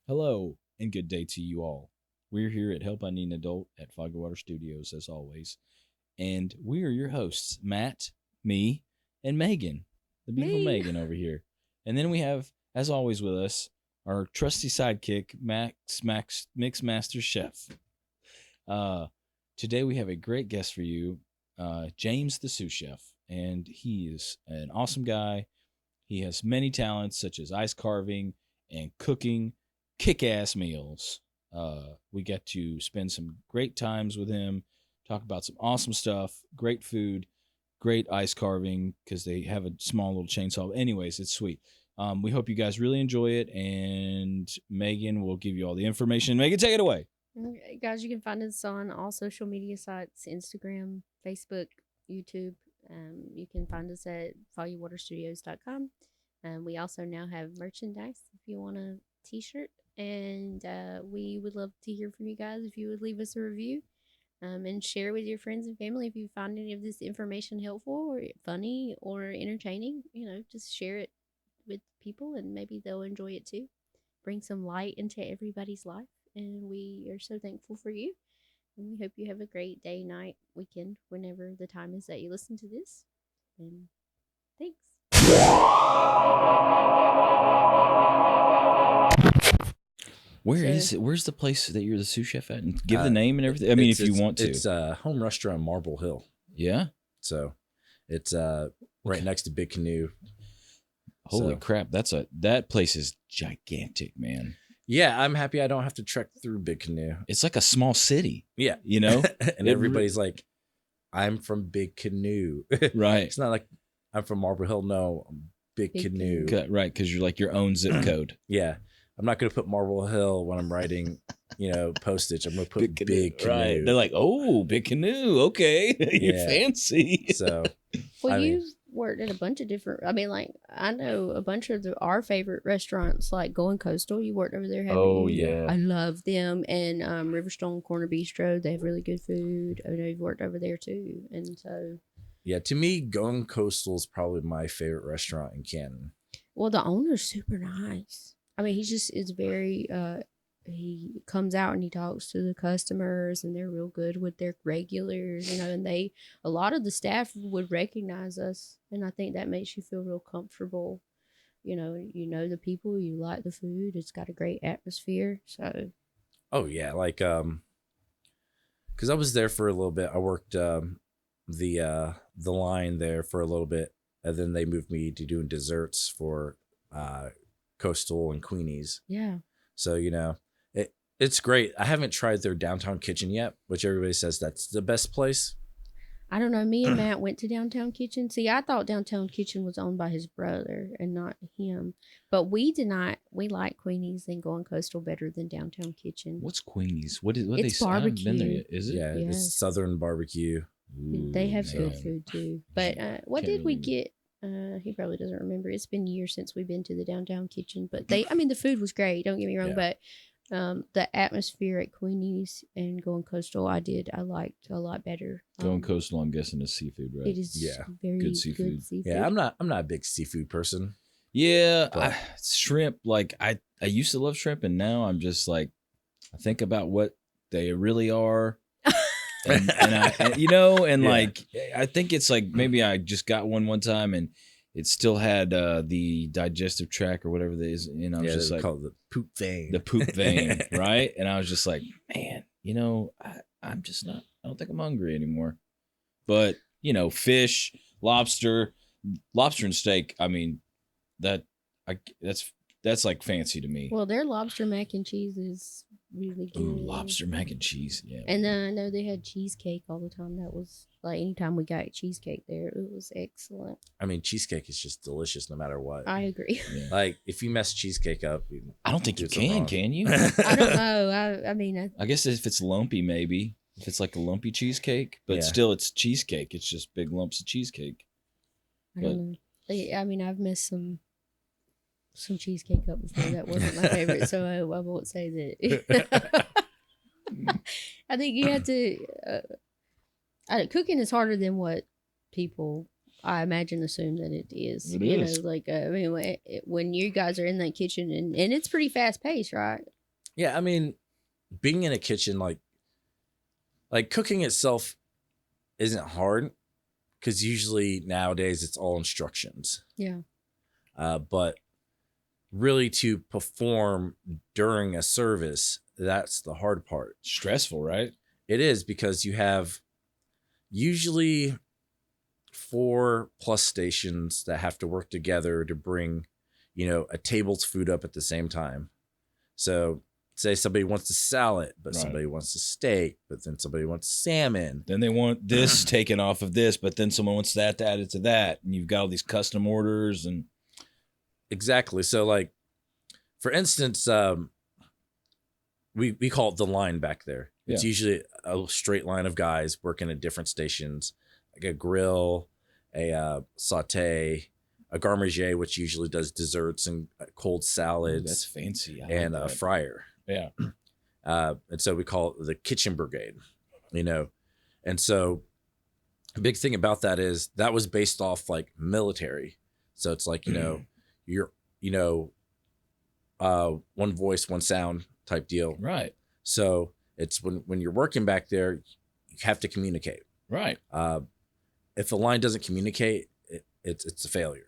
Hello and good day to you all. We're here at Help I Need an Adult at Foggy Water Studios as always. And we are your hosts, Matt, me, and Megan, the beautiful Me. Megan over here. And then we have, as always with us, our trusty sidekick, Max Mixmaster Chef. Today we have a great guest for you, James the sous chef. And he is an awesome guy. He has many talents such as ice carving and cooking kick-ass meals. We get to spend some great times with him, talk about some awesome stuff, great food, great ice carving because they have a small little chainsaw. Anyways, it's sweet. We hope you guys really enjoy it, and Megan will give you all the information. Megan, take it away. Okay, guys, you can find us on all social media sites: Instagram, Facebook, YouTube. You can find us at foggywaterstudios.com. We also now have merchandise if you want a t-shirt, and we would love to hear from you guys if you would leave us a review and share with your friends and family if you find any of this information helpful or funny or entertaining. Just share it with people and maybe they'll enjoy it too. Bring some light into everybody's life, and we are so thankful for you. And we hope you have a great day, night, weekend, whenever the time is that you listen to this. And thanks. Where's the place that you're the sous chef at? And give the name and everything. I mean, if you want to. It's a home restaurant, Marble Hill. Yeah. So it's right next to Big Canoe. Holy crap! That place is gigantic, man. Yeah, I'm happy I don't have to trek through Big Canoe. It's like a small city. Yeah, you know, and everybody's like, "I'm from Big Canoe." Right. It's not like I'm from Marble Hill. No, I'm Big Canoe. Right, because you're like your own zip code. Yeah, I'm not going to put Marble Hill when I'm writing, postage. I'm going to put Big Canoe. Right. They're like, "Oh, Big Canoe. Okay, you're fancy." So, you've worked at a bunch of different. I know a bunch of our favorite restaurants, like Going Coastal. You worked over there, haven't you? Yeah, I love them. And Riverstone Corner Bistro. They have really good food. I know you've worked over there too, and so. Yeah, to me, Going Coastal is probably my favorite restaurant in Canton. Well, the owner's super nice. I mean, he just is very. He comes out and he talks to the customers, and they're real good with their regulars, and a lot of the staff would recognize us, and I think that makes you feel real comfortable. You know the people, you like the food, it's got a great atmosphere. So, oh yeah, because I was there for a little bit. I worked the line there for a little bit, and then they moved me to doing desserts for Coastal and Queenie's. Yeah. So it's great. I haven't tried their downtown kitchen yet, which everybody says that's the best place. I don't know. Me and Matt went to Downtown Kitchen. See, I thought Downtown Kitchen was owned by his brother and not him. But we did not. We like Queenie's and Going Coastal better than Downtown Kitchen. What's Queenie's? What it's barbecue. I haven't been there yet. Is it? Yeah, yes. It's Southern barbecue. Ooh, they have good food too. But what did we get? He probably doesn't remember. It's been years since we've been to the Downtown Kitchen. But the food was great. Don't get me wrong. Yeah. But the atmosphere at Queenie's and Going Coastal, I liked a lot better. Going Coastal, I'm guessing, is seafood, right? It is very good seafood. Yeah, I'm not a big seafood person. Yeah, shrimp. Like I used to love shrimp, and now I'm just like, I think about what they really are, and like I think it's like maybe I just got one time and. It still had the digestive tract or whatever it is, and I was just like, call it the poop vein. The poop vein, right? And I was just like, man, I'm just not. I don't think I'm hungry anymore. But fish, lobster and steak. I mean, that's like fancy to me. Well, their lobster mac and cheese is really good. Ooh, lobster mac and cheese, yeah. And then I know they had cheesecake all the time. That was like anytime we got cheesecake there, it was excellent. I mean, cheesecake is just delicious no matter what. I agree. Yeah. Like if you mess cheesecake up, I don't think you can you? I don't know. I guess if it's lumpy, maybe if it's like a lumpy cheesecake, but still it's cheesecake. It's just big lumps of cheesecake. I don't know. I mean, I've messed some cheesecake up before. That wasn't my favorite, so I won't say that. I think you have to. Cooking is harder than what people, I imagine, assume that it is. It is. When you guys are in that kitchen and it's pretty fast paced, right? Yeah, I mean, being in a kitchen, like cooking itself isn't hard because usually nowadays it's all instructions. Yeah. But really to perform during a service, that's the hard part. Stressful, right? It is because you have usually 4+ stations that have to work together to bring, a table's food up at the same time. So say somebody wants a salad, but Right. somebody wants a steak, but then somebody wants salmon. Then they want this taken off of this, but then someone wants that added to that. And you've got all these custom orders and Exactly. So like, for instance, we call it the line back there. It's usually a straight line of guys working at different stations, like a grill, a saute, a garde-manger, which usually does desserts and cold salads. That's fancy. And a fryer. Yeah. And so we call it the kitchen brigade, And so a big thing about that is that was based off like military. So it's like, you're, one voice, one sound type deal. Right. So it's when you're working back there, you have to communicate. Right. If the line doesn't communicate, it's a failure.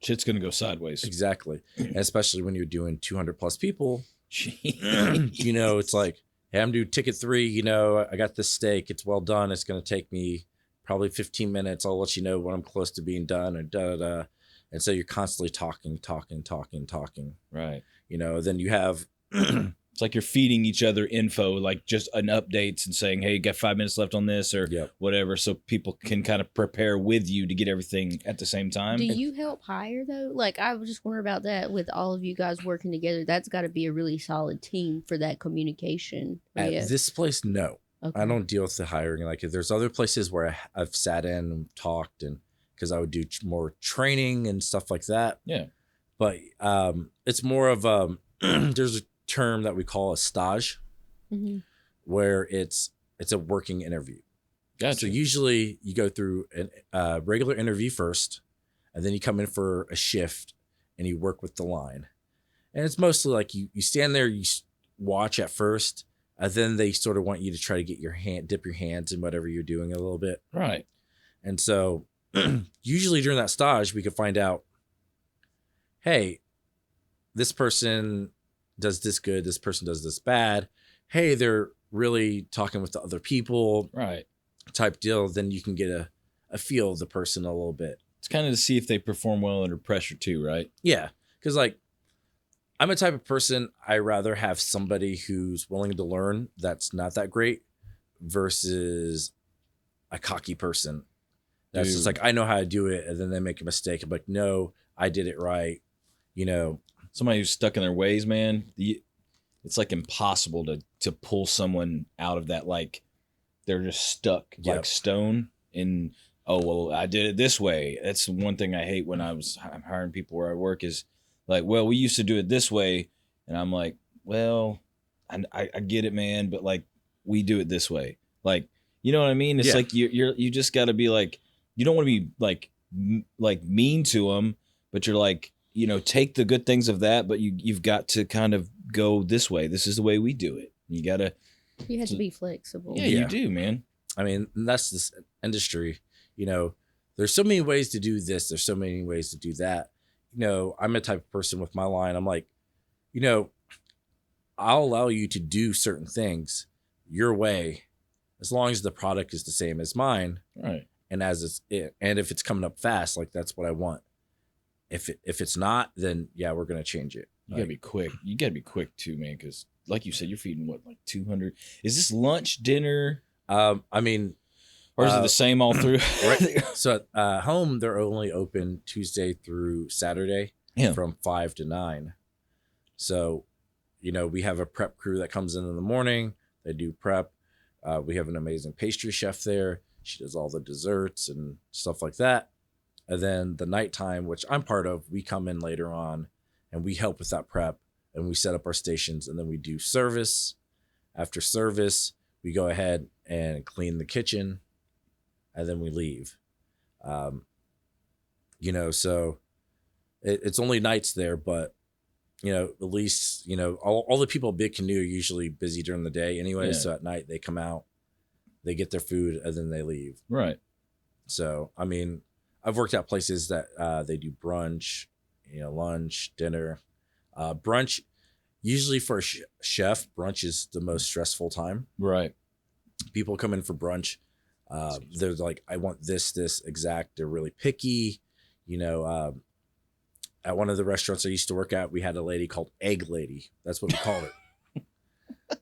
Shit's going to go sideways. Exactly. And especially when you're doing 200+ people, Jeez. it's like, hey, I'm doing ticket 3, I got this steak. It's well done. It's going to take me probably 15 minutes. I'll let you know when I'm close to being done or da-da-da. And so you're constantly talking. Right. Then you have... It's like you're feeding each other info, like just an updates and saying, hey, you got 5 minutes left on this or whatever. So people can kind of prepare with you to get everything at the same time. Do you help hire though? Like I was just wondering about that with all of you guys working together. That's got to be a really solid team for that communication. At this place, no. Okay. I don't deal with the hiring. Like there's other places where I've sat in and talked and because I would do more training and stuff like that. Yeah. But it's more of there's a term that we call a stage, where it's a working interview. Gotcha. So usually you go through a regular interview first, and then you come in for a shift and you work with the line. And it's mostly like you stand there, you watch at first, and then they sort of want you to try to get dip your hands in whatever you're doing a little bit. Right. And so usually during that stage, we could find out, hey, this person does this good, this person does this bad. Hey, they're really talking with the other people. Right. Type deal. Then you can get a feel of the person a little bit. It's kind of to see if they perform well under pressure too, right? Yeah. Because like I'm a type of person, I rather have somebody who's willing to learn that's not that great versus a cocky person. That's just like, I know how to do it. And then they make a mistake. I'm like, no, I did it right. Somebody who's stuck in their ways, man, it's like impossible to pull someone out of that. Like they're just stuck like stone in, oh, well, I did it this way. That's one thing I hate when I'm hiring people where I work is like, well, we used to do it this way. And I'm like, well, I get it, man. But like, we do it this way. Like, you know what I mean? It's like, you just got to be like, you don't want to be like mean to them, but you're like, take the good things of that, but you've got to kind of go this way. This is the way we do it. You have to be flexible. Yeah, you do, man. I mean, that's this industry, there's so many ways to do this. There's so many ways to do that. I'm a type of person with my line. I'm like, I'll allow you to do certain things your way, as long as the product is the same as mine. Right. And and if it's coming up fast, like that's what I want. If it's not, then we're gonna change it. You gotta be quick. You gotta be quick too, man. Because like you said, you're feeding what, like 200? Is this lunch, dinner? I mean, or is it the same all through? Right. So at home, they're only open Tuesday through Saturday from 5 to 9. So, we have a prep crew that comes in the morning. They do prep. We have an amazing pastry chef there. She does all the desserts and stuff like that. And then the nighttime, which I'm part of, we come in later on and we help with that prep and we set up our stations and then we do service. After service, we go ahead and clean the kitchen and then we leave. So it's only nights there, but at least, all the people at Big Canoe are usually busy during the day anyway. Yeah. So at night they come out, they get their food, and then they leave. Right. So, I mean, I've worked at places that they do brunch, lunch, dinner. Brunch, usually for a chef, brunch is the most stressful time. Right. People come in for brunch. They're like, I want this exact. They're really picky. At one of the restaurants I used to work at, we had a lady called Egg Lady. That's what we called her.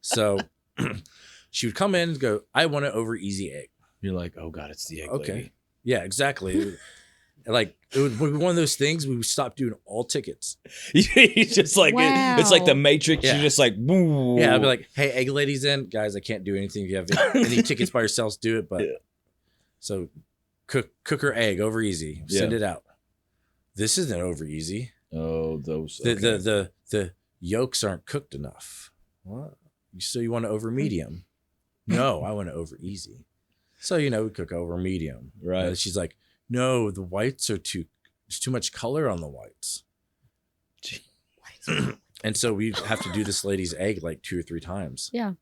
So she would come in and go, I want an over easy egg. You're like, oh God, it's the egg Okay. lady. Yeah, exactly. Like, it would be one of those things we would stop doing all tickets. It's just like, it's like the Matrix. Yeah. You're just like, woo. Yeah, I'd be like, hey, Egg Lady's in. Guys, I can't do anything. If you have any tickets by yourselves, do it. But so cook her egg over easy. Send it out. This isn't over easy. Oh, those. Okay. The yolks aren't cooked enough. What? So you want it over medium? No, I want it over easy. So, we cook over medium. Right. And she's like, no, the whites there's too much color on the whites. And so we have to do this lady's egg like 2 or 3 times. Yeah.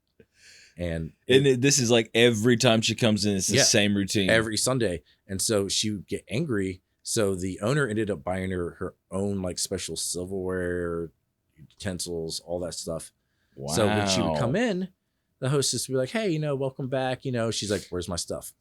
And this is like every time she comes in, it's the same routine. Every Sunday. And so she would get angry. So the owner ended up buying her own like special silverware, utensils, all that stuff. Wow. So when she would come in, the hostess would be like, hey, welcome back. She's like, where's my stuff?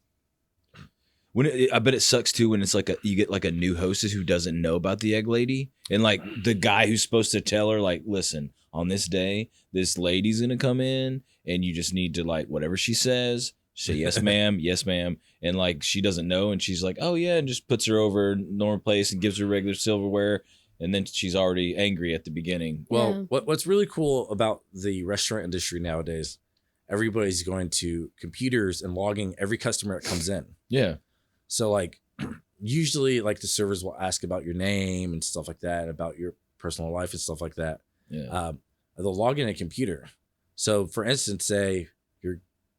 I bet it sucks too when it's like you get like a new hostess who doesn't know about the egg lady, and like the guy who's supposed to tell her like, listen, on this day, this lady's gonna come in, and you just need to like whatever she says, say yes ma'am, yes ma'am, and like she doesn't know, and she's like, oh yeah, and just puts her over normal place and gives her regular silverware, and then she's already angry at the beginning. Well, what's really cool about the restaurant industry nowadays, everybody's going to computers and logging every customer that comes in. Yeah. So like usually like the servers will ask about your name and stuff like that, about your personal life and stuff like that. Yeah. They'll log in a computer. So for instance, say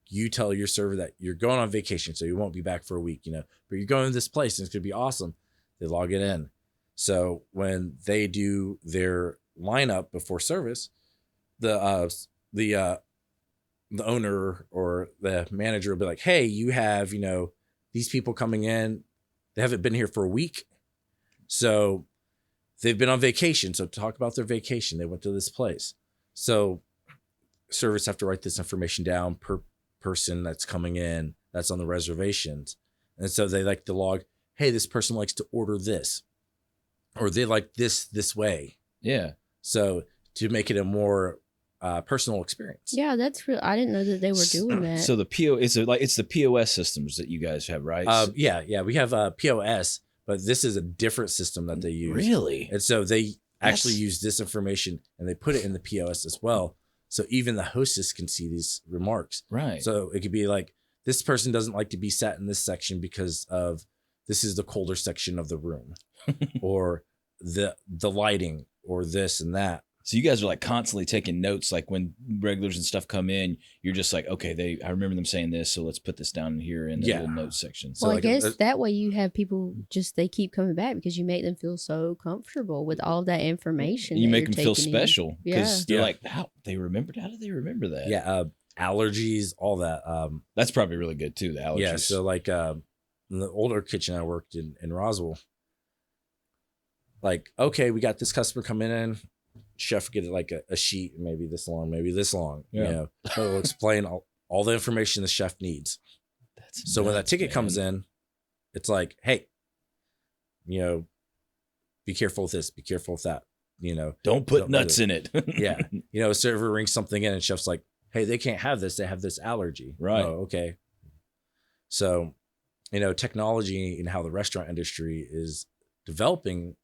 you tell your server that you're going on vacation, so you won't be back for a week, but you're going to this place and it's going to be awesome. They log it in. So when they do their lineup before service, the owner or the manager will be like, hey, you have, these people coming in, they haven't been here for a week. So they've been on vacation. So talk about their vacation. They went to this place. So servers have to write this information down per person that's coming in, that's on the reservations. And so they like to log, hey, this person likes to order this, or they like this way. Yeah. So to make it a more personal experience. Yeah, that's real. I didn't know that they were doing that. So the it's the POS systems that you guys have, right? Yeah, we have POS, but this is a different system that they use. Really? And so they actually use this information and they put it in the POS as well. So even the hostess can see these remarks. Right. So it could be like, this person doesn't like to be sat in this section because of this is the colder section of the room, or the lighting, or this and that. So you guys are like constantly taking notes, like when regulars and stuff come in, you're just like, okay, I remember them saying this, so let's put this down here in the little notes section. So Well, like I guess that way you have people they keep coming back because you make them feel so comfortable with all of that information. You that make you're them feel taking special because Yeah. they're like, how did they remember that? Yeah, allergies, all that. That's probably really good too, the allergies. Yeah, so like in the older kitchen I worked in Roswell, like, okay, we got this customer coming in. Chef get like a sheet, maybe this long. Yeah. It'll explain all the information the chef needs. So when that ticket comes in, it's like, hey, be careful with this, be careful with that. Don't put nuts in it. Yeah. A server rings something in and chef's like, hey, they can't have this. They have this allergy. Right. Oh, okay. So, technology and how the restaurant industry is developing,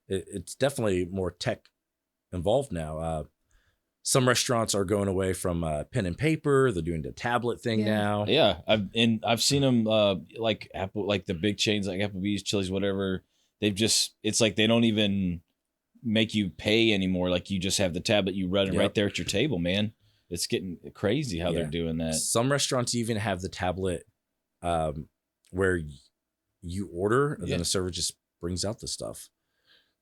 it's definitely more tech involved now. Some restaurants are going away from pen and paper. They're doing the tablet thing now. Yeah, I've seen them like Apple, like the big chains like Applebee's, Chili's, whatever. It's like they don't even make you pay anymore. Like you just have the tablet, you run it right there at your table, man. It's getting crazy how they're doing that. Some restaurants even have the tablet where you order and then the server just brings out the stuff.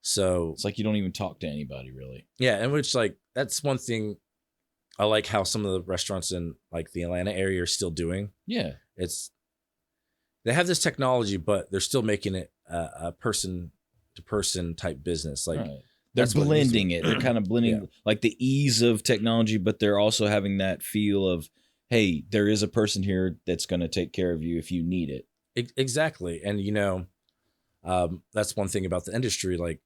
So It's like you don't even talk to anybody really. yeah, and which like that's one thing I like how some of the restaurants in like the Atlanta area are still doing. Yeah. It's they have this technology, but they're still making it a person to person type business. Like Right. They're that's what it needs to blending be. it. They're kind of blending Yeah. like the ease of technology, but they're also having that feel of, hey, there is a person here that's going to take care of you if you need it. Exactly. And that's one thing about the industry, like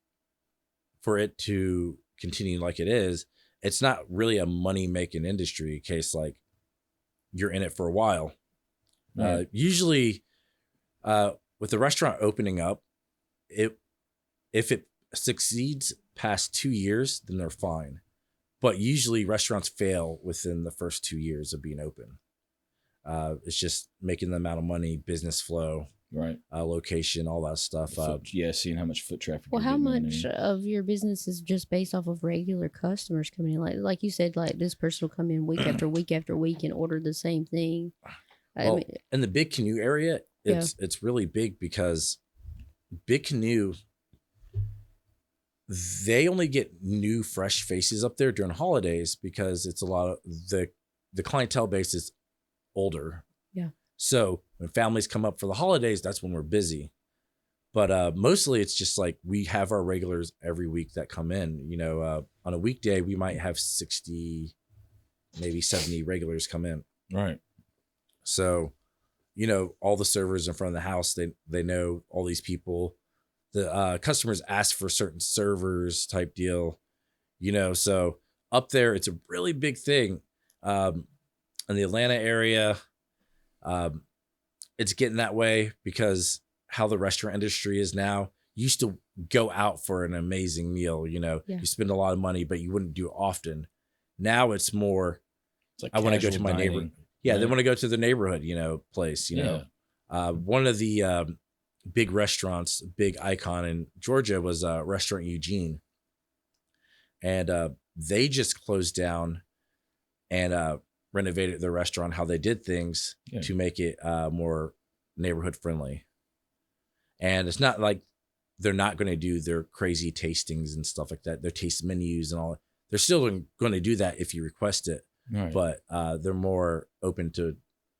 for it to continue like it is, it's not really a money making industry in case like you're in it for a while. Right. Usually with the restaurant opening up, if it succeeds past 2 years, then they're fine. But usually restaurants fail within the first 2 years of being open. It's just making the amount of money, business flow, Right. Location, all that stuff. Seeing how much foot traffic. Well, you're how getting in much there. of your business is just based off of regular customers coming in? Like you said, like this person will come in week after week after week and order the same thing. Well, in the Big Canoe area, it's really big because Big Canoe, they only get new fresh faces up there during holidays because it's a lot of the clientele base is older. Yeah. So when families come up for the holidays, that's when we're busy. But mostly it's just like we have our regulars every week that come in. On a weekday, we might have 60, maybe 70 regulars come in. Right. So, all the servers in front of the house, they know all these people. The customers ask for certain servers type deal, so up there, it's a really big thing. In the Atlanta area, it's getting that way because how the restaurant industry is now. You used to go out for an amazing meal, you spend a lot of money, but you wouldn't do it often. Now it's more, It's like I want to go casual to my dining, neighborhood. Yeah, they right? want to go to the neighborhood, place, One of the big restaurants, big icon in Georgia was Restaurant Eugene. And they just closed down and renovated their restaurant, how they did things to make it more neighborhood friendly. And it's not like they're not going to do their crazy tastings and stuff like that. Their taste menus and all. They're still going to do that if you request it. Right. But they're more open to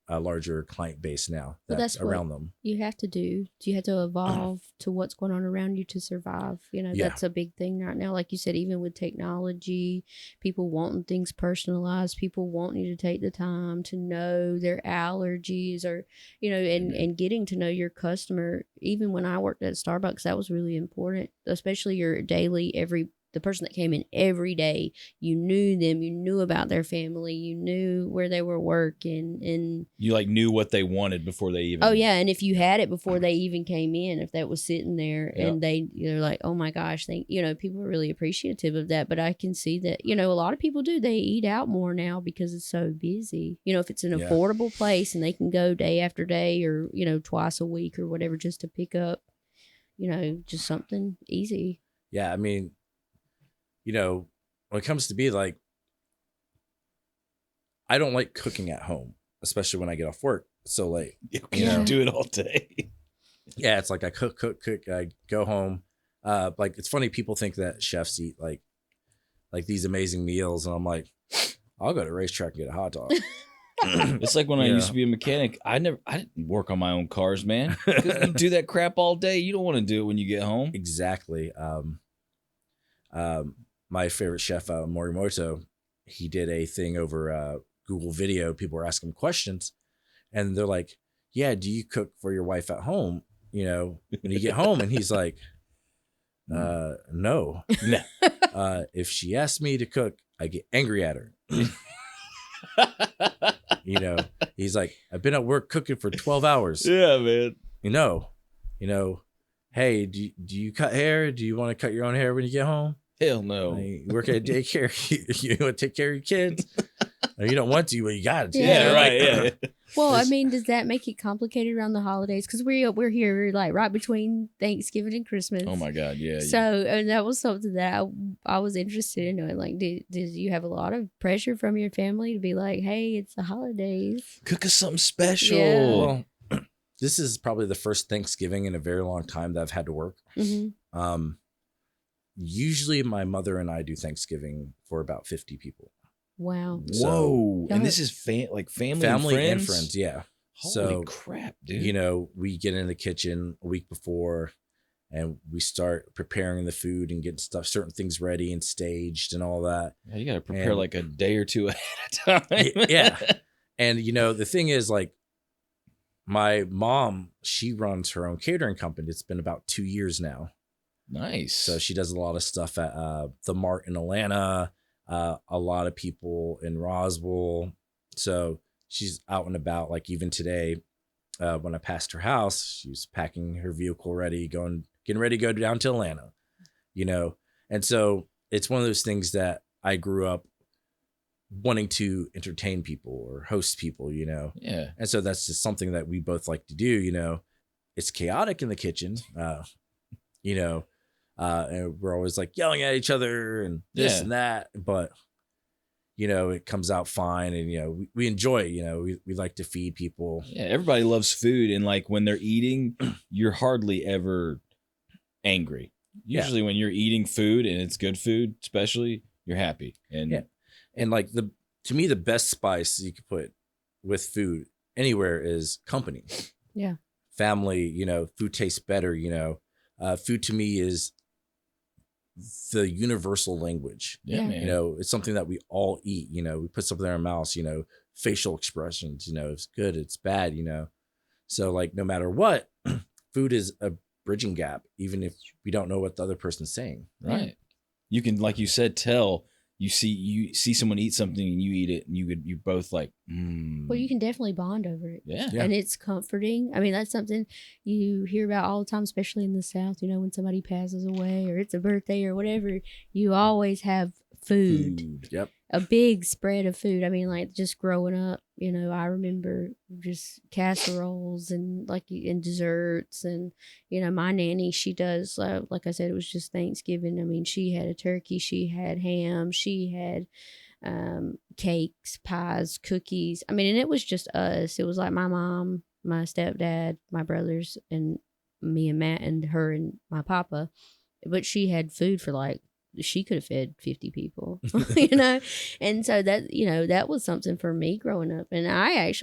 a larger client base now that's around them. You have to do. You have to evolve to what's going on around you to survive. That's a big thing right now. Like you said, even with technology, people wanting things personalized, people wanting you to take the time to know their allergies or, and getting to know your customer. Even when I worked at Starbucks, that was really important, especially your daily, the person that came in every day. You knew them, you knew about their family, you knew where they were working, and you like knew what they wanted before they even. Oh yeah, and if you had it before they even came in, if that was sitting there, and they're like, oh my gosh, people are really appreciative of that. But I can see that a lot of people do. They eat out more now because it's so busy. If it's an affordable place and they can go day after day or twice a week or whatever just to pick up, just something easy. Yeah, I mean. When it comes to be like, I don't like cooking at home, especially when I get off work so late. You do it all day. Yeah, it's like I cook. I go home. Like it's funny, people think that chefs eat like these amazing meals, and I'm like, I'll go to a racetrack and get a hot dog. It's like when I used to be a mechanic. I didn't work on my own cars, man. 'Cause you do that crap all day. You don't want to do it when you get home. Exactly. My favorite chef, Morimoto, he did a thing over Google Video. People were asking him questions, and they're like, "Yeah, do you cook for your wife at home? When you get home?" And he's like, "No. If she asks me to cook, I get angry at her." He's like, "I've been at work cooking for 12 hours. Yeah, man. Hey, do you cut hair? Do you want to cut your own hair when you get home? Hell no. You work at a daycare. You want to take care of your kids? Or you don't want to, but you got to. Yeah, right. Yeah. Well, I mean, does that make it complicated around the holidays? Because we're here like right between Thanksgiving and Christmas. Oh my God, yeah. So and that was something that I was interested in knowing. Like, did you have a lot of pressure from your family to be like, hey, it's the holidays, cook us something special? Yeah. Well, this is probably the first Thanksgiving in a very long time that I've had to work. Mm-hmm. usually my mother and I do Thanksgiving for about 50 people. Wow. Whoa. And Yeah. this is like family And friends. Yeah. Holy So, crap, dude. you know, we get in the kitchen a week before and we start preparing the food and getting certain things ready and staged and all that. Yeah, you got to prepare And- like a day or two ahead of time. Yeah. And, you know, the thing is, like, my mom, she runs her own catering company. It's been about 2 years now. Nice. So she does a lot of stuff at the Mart in Atlanta, a lot of people in Roswell. So she's out and about. Like even today, when I passed her house, she was packing her vehicle ready, getting ready to go down to Atlanta, you know? And so it's one of those things that I grew up wanting to entertain people or host people, you know? Yeah. And so that's just something that we both like to do, you know? It's chaotic in the kitchen, you know, and we're always like yelling at each other and this Yeah. and that, but you know, it comes out fine. And, you know, we enjoy it, you know, we like to feed people. Yeah. Everybody loves food. And like when they're eating, you're hardly ever angry. Yeah. Usually when you're eating food and it's good food, especially, you're happy. And Yeah. And like to me, the best spice you could put with food anywhere is company. Yeah. Family, you know, food tastes better, you know. Food to me is the universal language. yeah, Yeah. man. You know, it's something that we all eat, you know, we put something in our mouths, you know, facial expressions, you know, it's good, it's bad, you know. So like no matter what, food is a bridging gap, even if we don't know what the other person's saying. Right. You can, like you said, tell you see someone eat something and you eat it and you both like, Well, you can definitely bond over it. yeah. Yeah. And it's comforting. I mean, that's something you hear about all the time, especially in the South. You know, when somebody passes away or it's a birthday or whatever, you always have food. Yep. A big spread of food. I mean, like just growing up, you know, I remember just casseroles and and desserts. And, you know, my nanny, she does, like I said, it was just Thanksgiving. I mean, she had a turkey, she had ham, she had cakes, pies, cookies. I mean, and it was just us. It was like my mom, my stepdad, my brothers, and me and Matt, and her and my papa. But she had food for like, she could have fed 50 people, you know? And so that, you know, that was something for me growing up. And I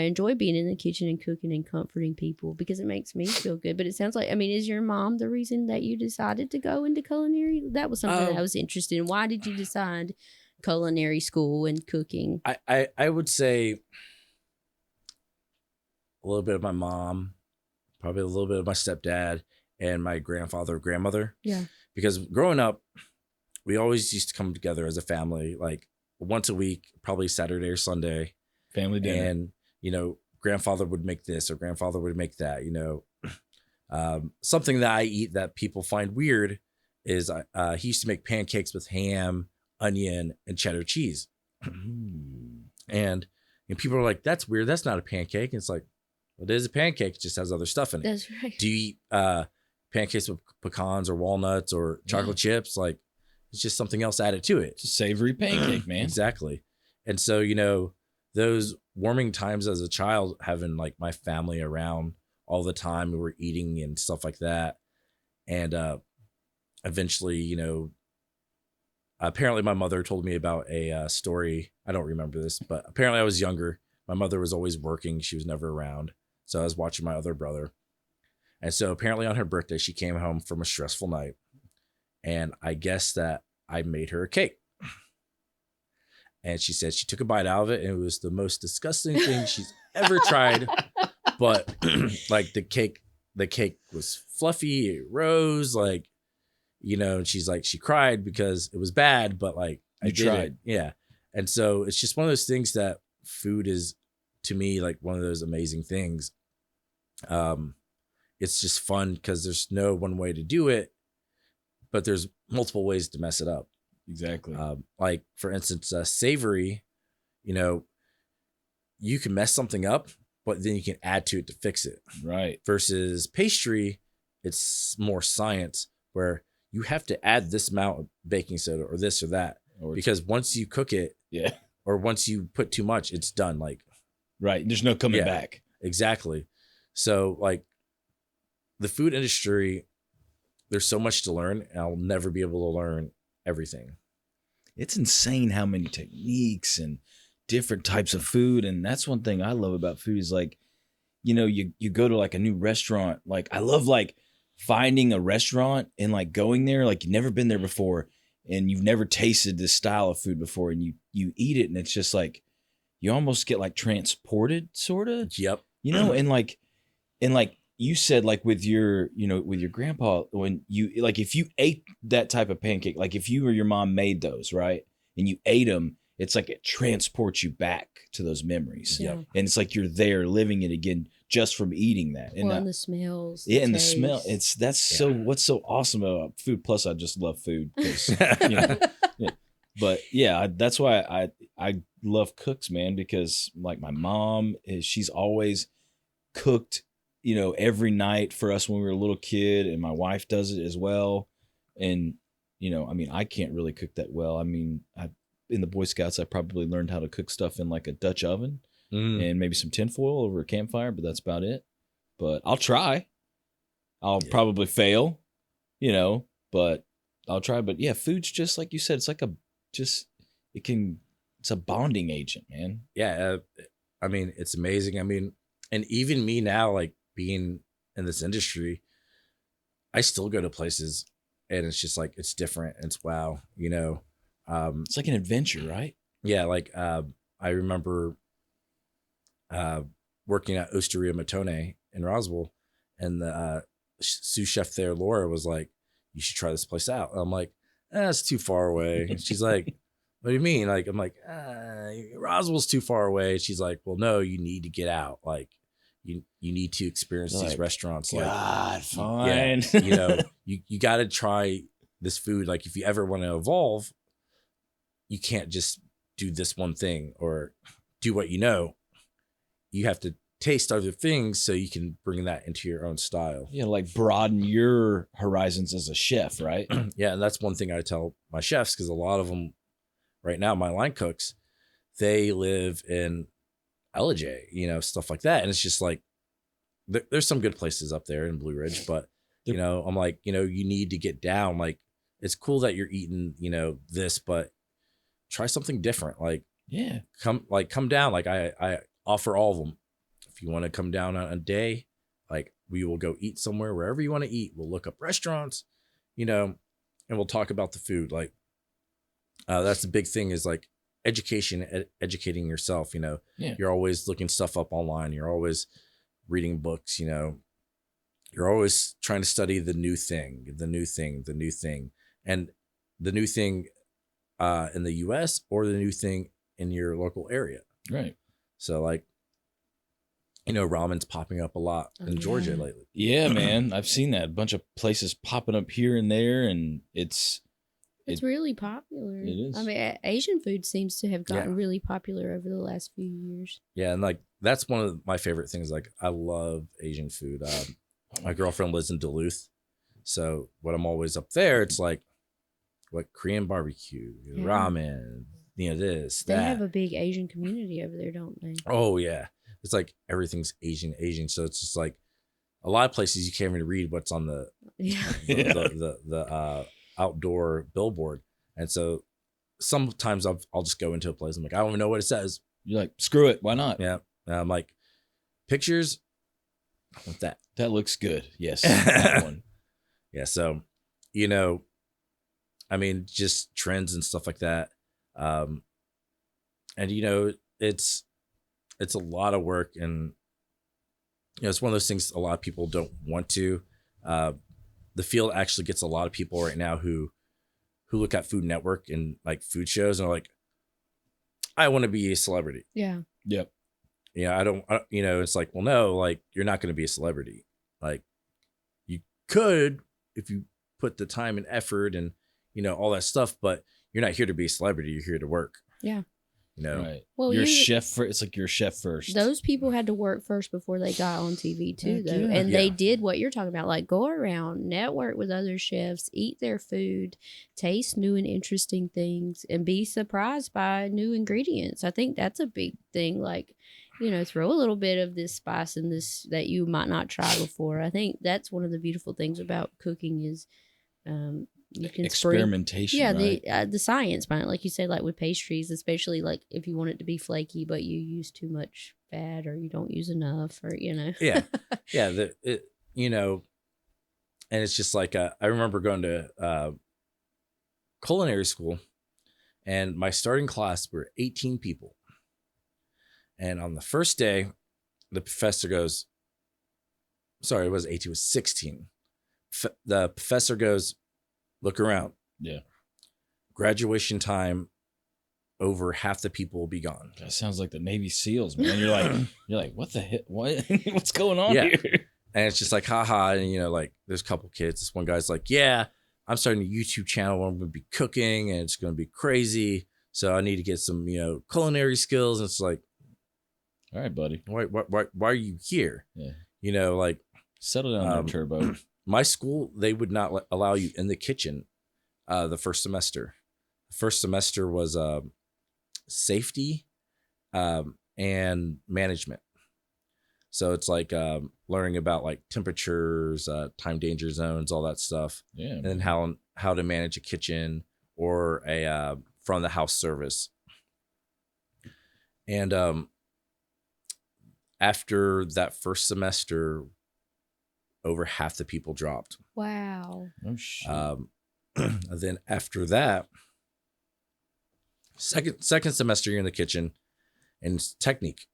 enjoy being in the kitchen and cooking and comforting people because it makes me feel good. But it sounds like, I mean, is your mom the reason that you decided to go into culinary? That was something that I was interested in. Why did you decide culinary school and cooking? I would say a little bit of my mom, probably a little bit of my stepdad, and my grandfather, grandmother. Yeah. Because growing up, we always used to come together as a family, like once a week, probably Saturday or Sunday. Family dinner. And, you know, grandfather would make this or grandfather would make that, you know. Something that I eat that people find weird is he used to make pancakes with ham, onion, and cheddar cheese. And people are like, that's weird. That's not a pancake. And it's like, well, it is a pancake. It just has other stuff in it. That's right. Do you eat pancakes with pecans or walnuts or chocolate chips? Like, it's just something else added to it. It's a savory pancake, man. Exactly. And so, you know, those warming times as a child, having like my family around all the time, we were eating and stuff like that. And eventually, you know, apparently my mother told me about a story. I don't remember this, but apparently I was younger. My mother was always working. She was never around. So I was watching my other brother. And so apparently on her birthday, she came home from a stressful night. And I guess that I made her a cake. And she said she took a bite out of it and it was the most disgusting thing she's ever tried. But like the cake was fluffy, it rose, like, you know, and she's like, she cried because it was bad, but like I did tried. it. Yeah. And so it's just one of those things that food is to me like one of those amazing things. It's just fun because there's no one way to do it, but there's multiple ways to mess it up. Exactly. Like for instance, savory, you know, you can mess something up, but then you can add to it to fix it. Right. Versus pastry, it's more science where you have to add this amount of baking soda or this or that, because once you cook it, yeah, or once you put too much, it's done. Like, right. There's no coming back. Exactly. So like the food industry there's so much to learn, and I'll never be able to learn everything. It's insane how many techniques and different types of food. And that's one thing I love about food is like, you go to like a new restaurant. Like I love like finding a restaurant and like going there, like you've never been there before and you've never tasted this style of food before, and you eat it and it's just like, you almost get like transported sort of, Yep. and like you said, like with your grandpa, when you, like, if you ate that type of pancake, like if you or your mom made those, right, and you ate them, it's like it transports you back to those memories. Yeah. And it's like you're there living it again just from eating that. And, and the smells. Yeah, and the smell. So what's so awesome about food. Plus, I just love food. Yeah. But yeah, that's why I love cooks, man, because like my mom, she's always cooked, every night for us when we were a little kid, and my wife does it as well. And, I mean, I can't really cook that well. I mean, in the Boy Scouts, I probably learned how to cook stuff in like a Dutch oven and maybe some tinfoil over a campfire, but that's about it. But I'll try. I'll probably fail, but I'll try. But yeah, food's just like you said, it's like it's a bonding agent, man. Yeah. I mean, it's amazing. I mean, and even me now, like being in this industry, I still go to places and it's just like, it's different. It's wow, it's like an adventure, right? Yeah. Like, I remember, working at Osteria Matone in Roswell, and the sous chef there, Laura, was like, you should try this place out. And I'm like, it's too far away. And she's like, what do you mean? Like, I'm like, Roswell's too far away. She's like, well, no, you need to get out. Like, you need to experience these restaurants. God, fine. Yeah, you got to try this food. Like, if you ever want to evolve, you can't just do this one thing or do what you know. You have to taste other things so you can bring that into your own style. Yeah, like broaden your horizons as a chef, right? Yeah, and that's one thing I tell my chefs, because a lot of them right now, my line cooks, they live in LJ, stuff like that. And it's just like, there's some good places up there in Blue Ridge, but, I'm like, you need to get down. Like, it's cool that you're eating, this, but try something different. Like, yeah, come down. Like I offer all of them. If you want to come down on a day, like we will go eat somewhere, wherever you want to eat. We'll look up restaurants, and we'll talk about the food. Like, that's the big thing is like educating yourself. You're always looking stuff up online. You're always reading books, you're always trying to study the new thing, and the new thing in the US or the new thing in your local area. Right. So like, ramen's popping up a lot in Georgia lately. Yeah, man. I've seen that. A bunch of places popping up here and there, and it's really popular. It is. I mean, Asian food seems to have gotten really popular over the last few years. Yeah, and like that's one of my favorite things. Like, I love Asian food. My girlfriend lives in Duluth, so when I'm always up there, it's like what Korean barbecue, ramen, this, they that. Have a big Asian community over there, don't they? Oh yeah, it's like everything's Asian. So it's just like a lot of places you can't even read what's on the outdoor billboard. And so sometimes I'll just go into a place. I'm like, I don't even know what it says. You're like, screw it. Why not? Yeah. And I'm like, pictures. I want that. That looks good. Yes. That one. Yeah. So, I mean, just trends and stuff like that. And it's a lot of work, and it's one of those things a lot of people don't want to. The field actually gets a lot of people right now who look at Food Network and like food shows and are like, I want to be a celebrity. Yeah. Yep. Yeah. It's like, well, no, like you're not going to be a celebrity. Like you could, if you put the time and effort and, all that stuff, but you're not here to be a celebrity. You're here to work. Yeah. Right. Well, you're chef. It's like you're chef first. Those people had to work first before they got on TV too, though. Yeah. And they did what you're talking about, like go around, network with other chefs, eat their food, taste new and interesting things, and be surprised by new ingredients. I think that's a big thing. Like throw a little bit of this spice in this that you might not try before. I think that's one of the beautiful things about cooking is you can experimentation. Yeah, right? the science behind it, like you said, like with pastries, especially like if you want it to be flaky, but you use too much fat or you don't use enough, or Yeah, yeah. And it's just like I remember going to culinary school, and my starting class were 18 people. And on the first day, the professor goes, sorry, it was 18, it was 16. The professor goes, look around. Yeah. Graduation time, over half the people will be gone. That sounds like the Navy SEALs, man. You're like, what the heck? What? What's going on here? And it's just like, haha. And, like, there's a couple kids. This one guy's like, yeah, I'm starting a YouTube channel where I'm going to be cooking and it's going to be crazy. So I need to get some, culinary skills. And it's like, all right, buddy. Why are you here? Yeah. Like, settle down there, Turbo. My school, they would not allow you in the kitchen the first semester. The first semester was safety and management. So it's like learning about like temperatures, time danger zones, all that stuff. Yeah. And then how to manage a kitchen or a front of the house service. And after that first semester, over half the people dropped. Wow. Oh shit. And then after that, second semester, you're in the kitchen, and it's technique.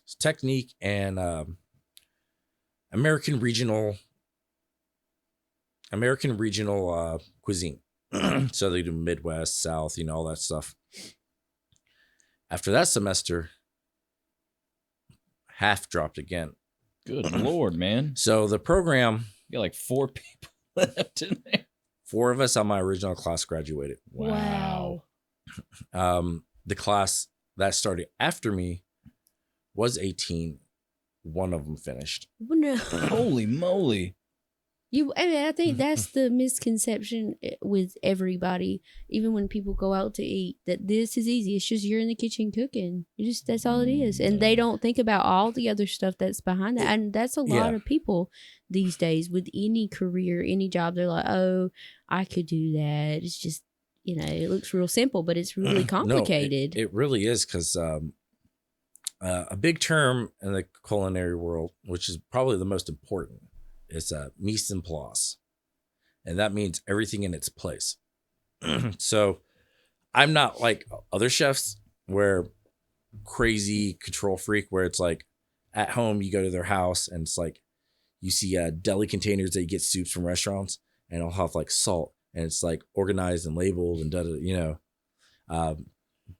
It's technique and American regional cuisine. So they do Midwest, South, all that stuff. After that semester, half dropped again. Good Lord, man. So the program, you got like 4 people left in there. 4 of us on my original class graduated. Wow. The class that started after me was 18. One of them finished. No. Holy moly. I think that's the misconception with everybody, even when people go out to eat, that this is easy. It's just you're in the kitchen cooking. That's all it is. And they don't think about all the other stuff that's behind that. And that's a lot of people these days with any career, any job. They're like, oh, I could do that. It's just, it looks real simple, but it's really complicated. No, it really is, because a big term in the culinary world, which is probably the most important, is mise en place. And that means everything in its place. So I'm not like other chefs where crazy control freak, where it's like at home, you go to their house and it's like, you see deli containers that you get soups from restaurants, and it'll have like salt, and it's like organized and labeled and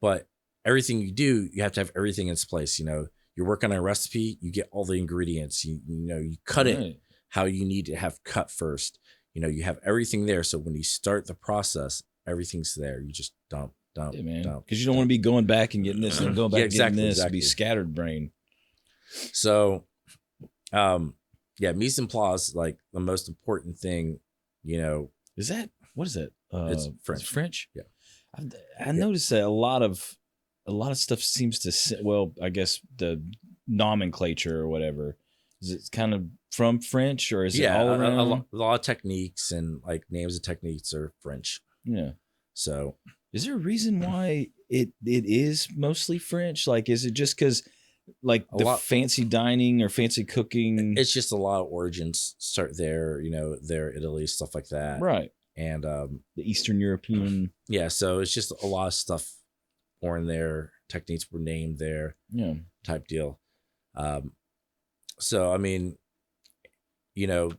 but everything you do, you have to have everything in its place. You're working on a recipe, you get all the ingredients, you cut it how you need to have cut first. You have everything there. So when you start the process, everything's there. You just dump. Dump. Because you don't want to be going back and getting this and going back and getting this. Be scattered brain. So, mise en place, like the most important thing, Is that, what is that? It's French. It's French? Yeah. I noticed that a lot of stuff seems to, I guess the nomenclature or whatever, is it kind of from French, or is it all around? A lot of techniques and like names of techniques are French. Yeah. So is there a reason why it is mostly French? Like, is it just because like fancy dining or fancy cooking? It's just a lot of origins start there, there, Italy, stuff like that. Right. And the Eastern European. Yeah. So it's just a lot of stuff born there. Techniques were named there. Yeah. Type deal. So, I mean,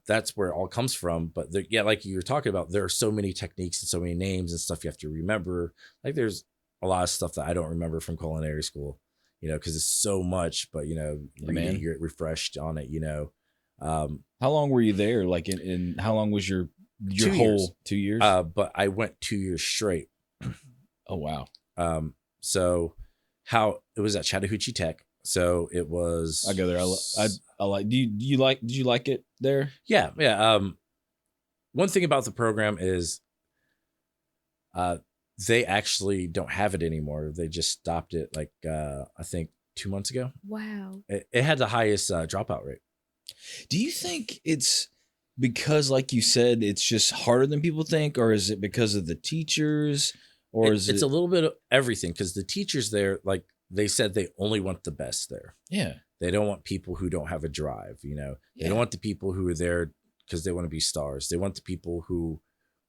that's where it all comes from. But like you were talking about, there are so many techniques and so many names and stuff you have to remember. Like there's a lot of stuff that I don't remember from culinary school, because it's so much, but, you get refreshed on it, How long were you there? Like in how long was your 2 whole years. 2 years? But I went 2 years straight. Oh, wow. So how it was at Chattahoochee Tech. So it was. I go there. I like. Did you like it there? Yeah, yeah. One thing about the program is, they actually don't have it anymore. They just stopped it, like I think 2 months ago. Wow. It had the highest dropout rate. Do you think it's because, like you said, it's just harder than people think, or is it because of the teachers, or It's a little bit of everything, because the teachers there, like they said, they only want the best there. Yeah. They don't want people who don't have a drive, you know. They Yeah. don't want the people who are there because they want to be stars. They want the people who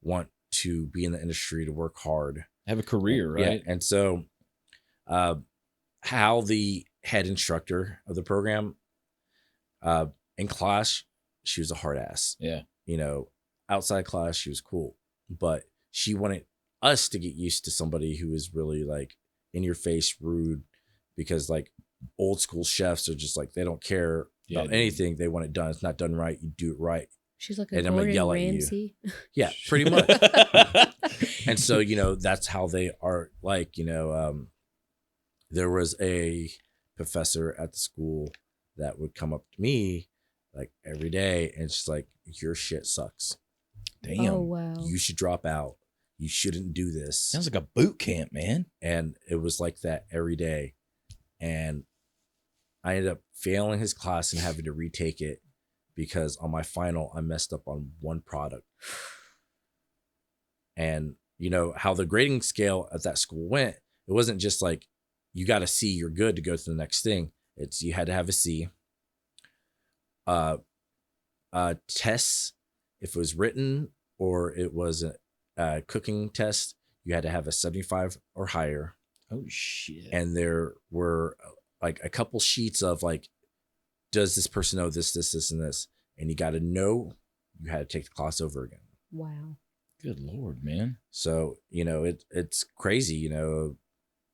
want to be in the industry, to work hard, have a career, right? Yeah. And so how the head instructor of the program in class, she was a hard ass. Yeah. You know, outside class, she was cool, but she wanted us to get used to somebody who is really like in your face, rude, because like old school chefs are just like, they don't care about anything. They want it done. It's not done right. You do it right. She's like a Gordon Ramsay. Yeah, pretty much. And so, you know, that's how they are. Like, you know, there was a professor at the school that would come up to me like every day, and she's like, your shit sucks. Damn. Oh, wow. You should drop out. You shouldn't do this. Sounds like a boot camp, man. And it was like that every day. And I ended up failing his class and having to retake it because on my final, I messed up on one product. And you know how the grading scale at that school went. It wasn't just like, you got a C, you're good to go to the next thing. It's, you had to have a C. Tests, if it was written or it was a cooking test, you had to have a 75 or higher. Oh shit. And there were like a couple sheets of like, does this person know this, and this? And you got to know, you had to take the class over again. Wow. Good Lord, man. So, you know, it's crazy, you know,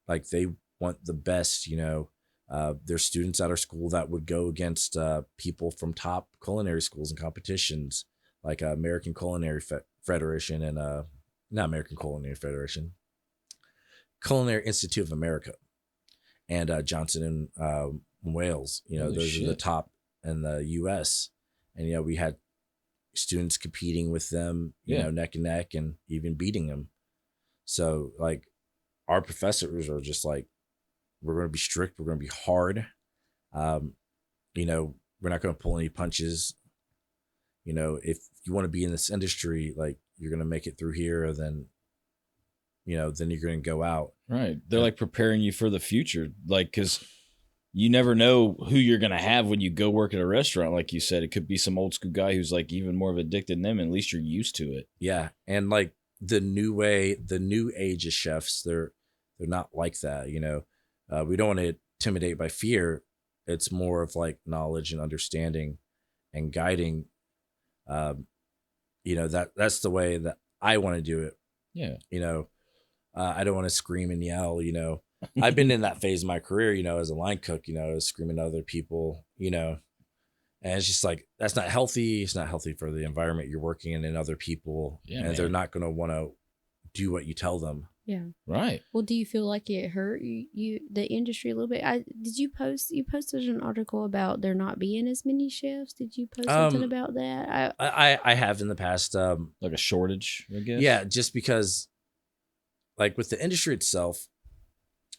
like they want the best, you know. There's students at our school that would go against people from top culinary schools and competitions, like American Culinary Federation and not American Culinary Federation, Culinary Institute of America, and Johnson and Wales. You know, Holy those shit. are the top in the U.S. And you know, we had students competing with them, you know, neck and neck, and even beating them. So like, our professors are just like, we're going to be strict. We're going to be hard. You know, we're not going to pull any punches. You know, if you want to be in this industry, like you're going to make it through here, then, you know, then you're going to go out. Right. They're like preparing you for the future. Like, cause you never know who you're going to have when you go work at a restaurant. Like you said, it could be some old school guy who's like even more of addicted than them. And at least you're used to it. Yeah. And like the new age of chefs, they're not like that. You know, we don't want to intimidate by fear. It's more of like knowledge and understanding and guiding. You know, that's the way that I want to do it. Yeah. You know, I don't want to scream and yell, you know. I've been in that phase of my career, you know, as a line cook, you know, screaming at other people, you know, and it's just like, that's not healthy. It's not healthy for the environment you're working in and other people. Yeah, and man. They're not going to want to do what you tell them. Yeah. Right. Well, do you feel like it hurt you the industry a little bit? You posted an article about there not being as many chefs. Did you post something about that? I have in the past. Like a shortage, I guess. Yeah, just because like with the industry itself,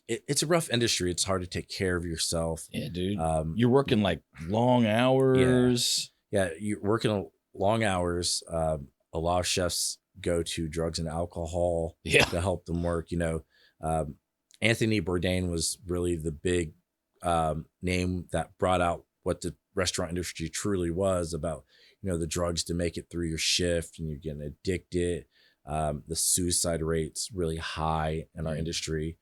it's a rough industry. It's hard to take care of yourself. Yeah, dude. You're working like long hours. Yeah, you're working long hours. A lot of chefs go to drugs and alcohol to help them work. You know, Anthony Bourdain was really the big name that brought out what the restaurant industry truly was about, you know, the drugs to make it through your shift and you're getting addicted. The suicide rate's really high in our industry.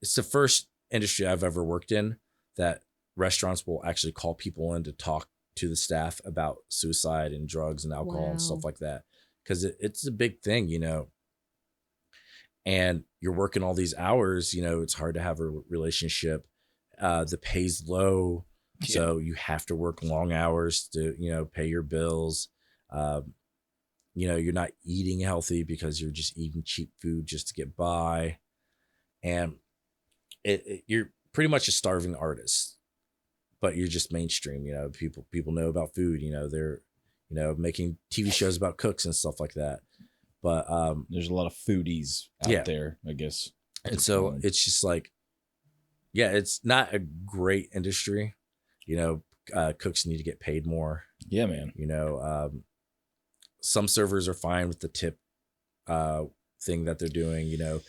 It's the first industry I've ever worked in that restaurants will actually call people in to talk to the staff about suicide and drugs and alcohol and stuff like that. Because it's a big thing, you know, and you're working all these hours, you know, it's hard to have a relationship. The pay's low. Yeah. So you have to work long hours to, you know, pay your bills. You know, you're not eating healthy because you're just eating cheap food just to get by. And you're pretty much a starving artist, but you're just mainstream. You know, people know about food, you know, they're, you know, making TV shows about cooks and stuff like that. But there's a lot of foodies out there, I guess. And so it's just like, yeah, it's not a great industry. You know, cooks need to get paid more. Yeah, man. You know, some servers are fine with the tip thing that they're doing, you know,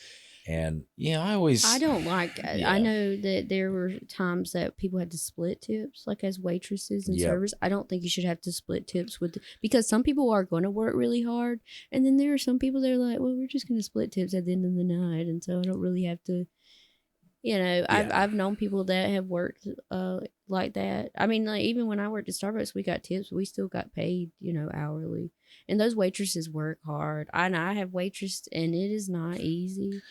and Yeah, I don't like. Yeah. I know that there were times that people had to split tips, like as waitresses and Yep. servers. I don't think you should have to split tips because some people are going to work really hard, and then there are some people that are like, well, we're just going to split tips at the end of the night, and so I don't really have to. You know, I've known people that have worked like that. I mean, like even when I worked at Starbucks, we got tips. We still got paid, you know, hourly. And those waitresses work hard. I know I have waitress, and it is not easy.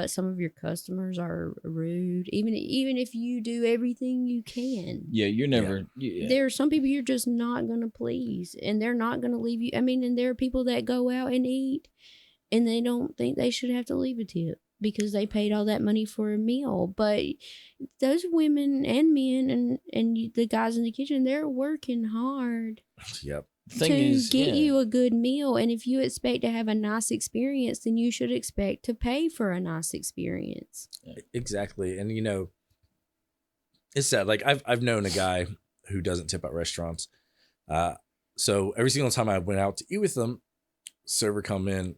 Some of your customers are rude. Even if you do everything you can. Yeah, you're never. Yeah. There are some people you're just not gonna please, and they're not gonna leave you. I mean, and there are people that go out and eat, and they don't think they should have to leave a tip because they paid all that money for a meal. But those women and men and the guys in the kitchen, they're working hard Yep. to get you a good meal. And if you expect to have a nice experience, then you should expect to pay for a nice experience. Exactly. And you know, it's sad. Like I've known a guy who doesn't tip at restaurants. So every single time I went out to eat with them, server come in,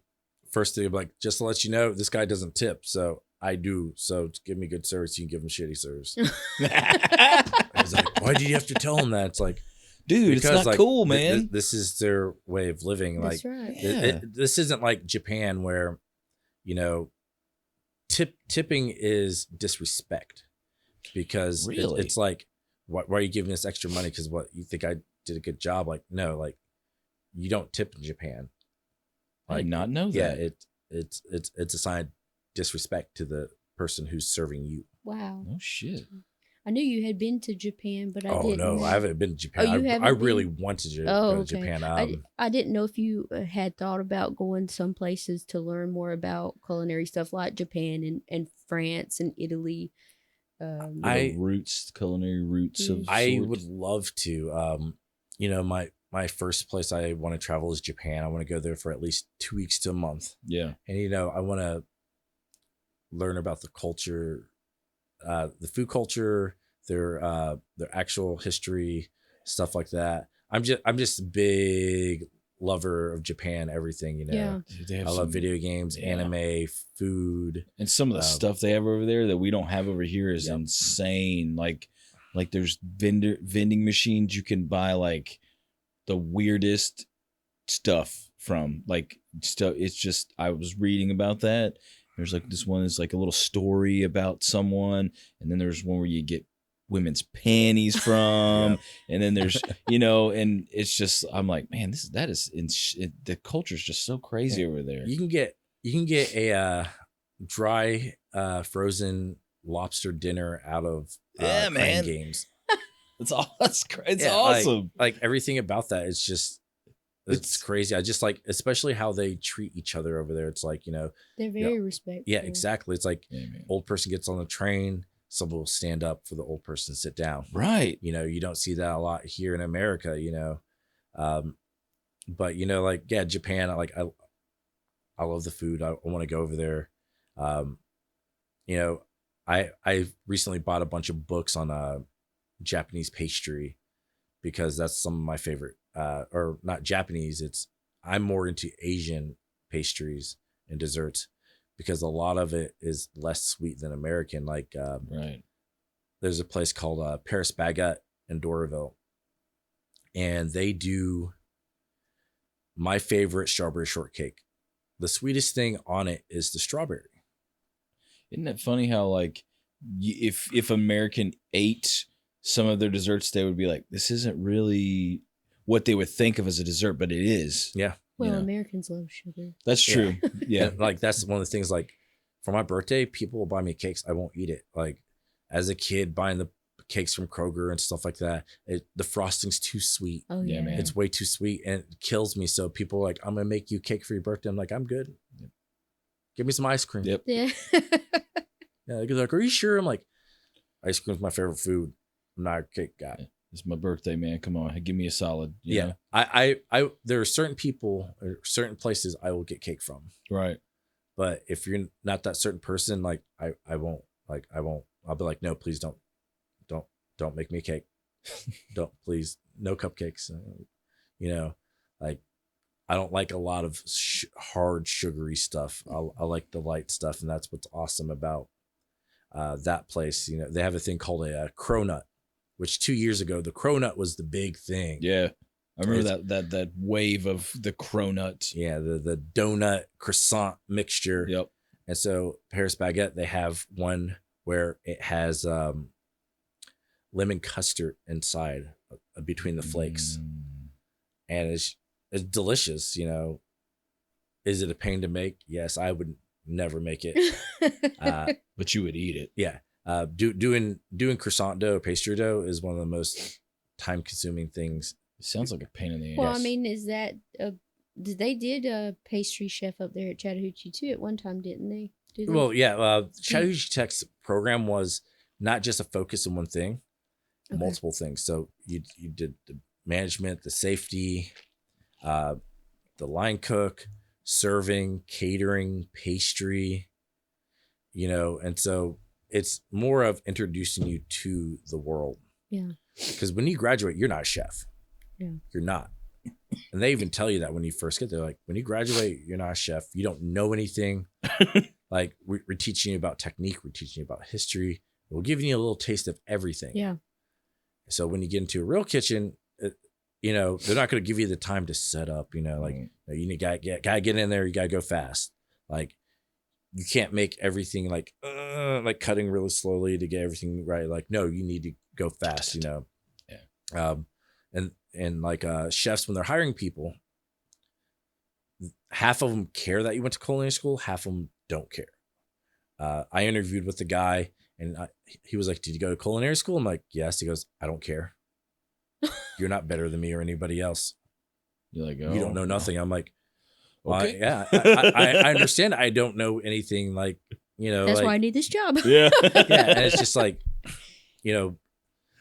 first thing, like, just to let you know, this guy doesn't tip. So I do. So to give me good service, you can give him shitty service. I was like, why do you have to tell him that? It's like, dude, it's not like, cool, man. This is their way of living. That's like, right. This isn't like Japan where, you know, tipping is disrespect because Really? It's like, why are you giving us extra money? Because what, you think I did a good job? Like, no, like you don't tip in Japan. I did not know that. Yeah, it's a sign of disrespect to the person who's serving you. Wow. Oh shit. I knew you had been to Japan, but I didn't. Oh no, I haven't been to Japan. Oh, you haven't I been? really wanted to go to Japan. I didn't know if you had thought about going some places to learn more about culinary stuff like Japan and France and Italy. Culinary roots of. I sort. would love to. You know, my first place I want to travel is Japan. I want to go there for at least 2 weeks to a month. Yeah. And you know, I want to learn about the culture, the food culture, their actual history, stuff like that. I'm just a big lover of Japan, everything, you know. Yeah. Dude, I love video games, anime, food. And some of the stuff they have over there that we don't have over here is Yep. insane. Like there's vending machines you can buy like the weirdest stuff from. Like stuff. It's just, I was reading about that. There's like this one is like a little story about someone, and then there's one where you get women's panties from, and then there's, you know, and it's just, I'm like, man, the culture is just so crazy over there. You can get a dry frozen lobster dinner out of Crane Games. It's awesome. Like everything about that is just it's crazy. I just like, especially how they treat each other over there. It's like, you know, they're very respectful. Yeah, exactly. It's like old person gets on the train, someone will stand up for the old person to sit down. Right. You know, you don't see that a lot here in America, you know. But you know, like, yeah, Japan, I love the food. I want to go over there. You know, I recently bought a bunch of books on Japanese pastry because that's some of my favorite, or not Japanese. I'm more into Asian pastries and desserts because a lot of it is less sweet than American. Like, right. There's a place called Paris Baguette in Doraville, and they do my favorite strawberry shortcake. The sweetest thing on it is the strawberry. Isn't it funny how, like, if American ate some of their desserts, they would be like, this isn't really what they would think of as a dessert, but it is. Yeah. Well, you know? Americans love sugar. That's true. Yeah. And, like, that's one of the things, like, for my birthday, people will buy me cakes. I won't eat it. Like, as a kid, buying the cakes from Kroger and stuff like that, the frosting's too sweet. Oh, yeah, man. It's way too sweet, and it kills me. So people are like, I'm going to make you a cake for your birthday. I'm like, I'm good. Yep. Give me some ice cream. Yep. Yeah. Yeah, they're like, are you sure? I'm like, ice cream's my favorite food. I'm not a cake guy. Yeah. It's my birthday, man. Come on, give me a solid. Yeah. Know? I there are certain people or certain places I will get cake from. Right. But if you're not that certain person, like I won't I'll be like, no, please don't make me a cake. Don't, please, no cupcakes. You know, like I don't like a lot of hard sugary stuff. I like the light stuff, and that's what's awesome about that place. You know, they have a thing called a cronut, which 2 years ago the cronut was the big thing. Yeah, I remember that wave of the cronut. Yeah, the donut croissant mixture. Yep. And so Paris Baguette, they have one where it has lemon custard inside between the flakes, and it's delicious. You know, is it a pain to make? Yes, I would never make it, but you would eat it. Yeah, doing croissant dough, pastry dough is one of the most time consuming things. It sounds like a pain in the ass. Well, I mean, is that they did a pastry chef up there at Chattahoochee too at one time, didn't they? Well, yeah. Chattahoochee Tech's program was not just a focus on one thing, multiple things. So you did the management, the safety, the line cook, serving, catering, pastry, you know, and so it's more of introducing you to the world. Yeah. Because when you graduate, you're not a chef. Yeah. You're not. And they even tell you that when you first get there, like when you graduate, you're not a chef. You don't know anything. Like we're teaching you about technique. We're teaching you about history. We're giving you a little taste of everything. Yeah. So when you get into a real kitchen, you know, they're not going to give you the time to set up, you know, like you need gotta get in there. You got to go fast. Like you can't make everything like cutting really slowly to get everything right. Like, no, you need to go fast, you know? Yeah. And like chefs, when they're hiring people, half of them care that you went to culinary school. Half of them don't care. I interviewed with the guy and he was like, did you go to culinary school? I'm like, yes. He goes, I don't care. You're not better than me or anybody else. You're like, you don't know nothing. I'm like, well, okay. Yeah, I understand. I don't know anything, like, you know, that's like, why I need this job. Yeah. Yeah. And it's just like, you know,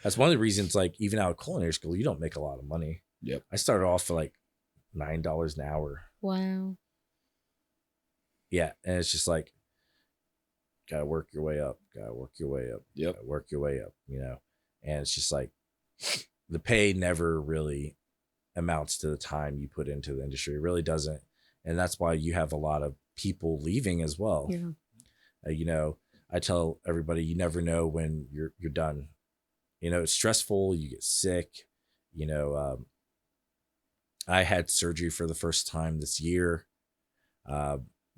that's one of the reasons, like, even out of culinary school, you don't make a lot of money. Yep. I started off for like $9 an hour. Wow. Yeah. And it's just like, gotta work your way up. Gotta work your way up. Yep. Gotta work your way up, you know? And it's just like, the pay never really amounts to the time you put into the industry. It really doesn't. And that's why you have a lot of people leaving as well. Yeah. You know, I tell everybody, you never know when you're done. You know, it's stressful. You get sick. You know, I had surgery for the first time this year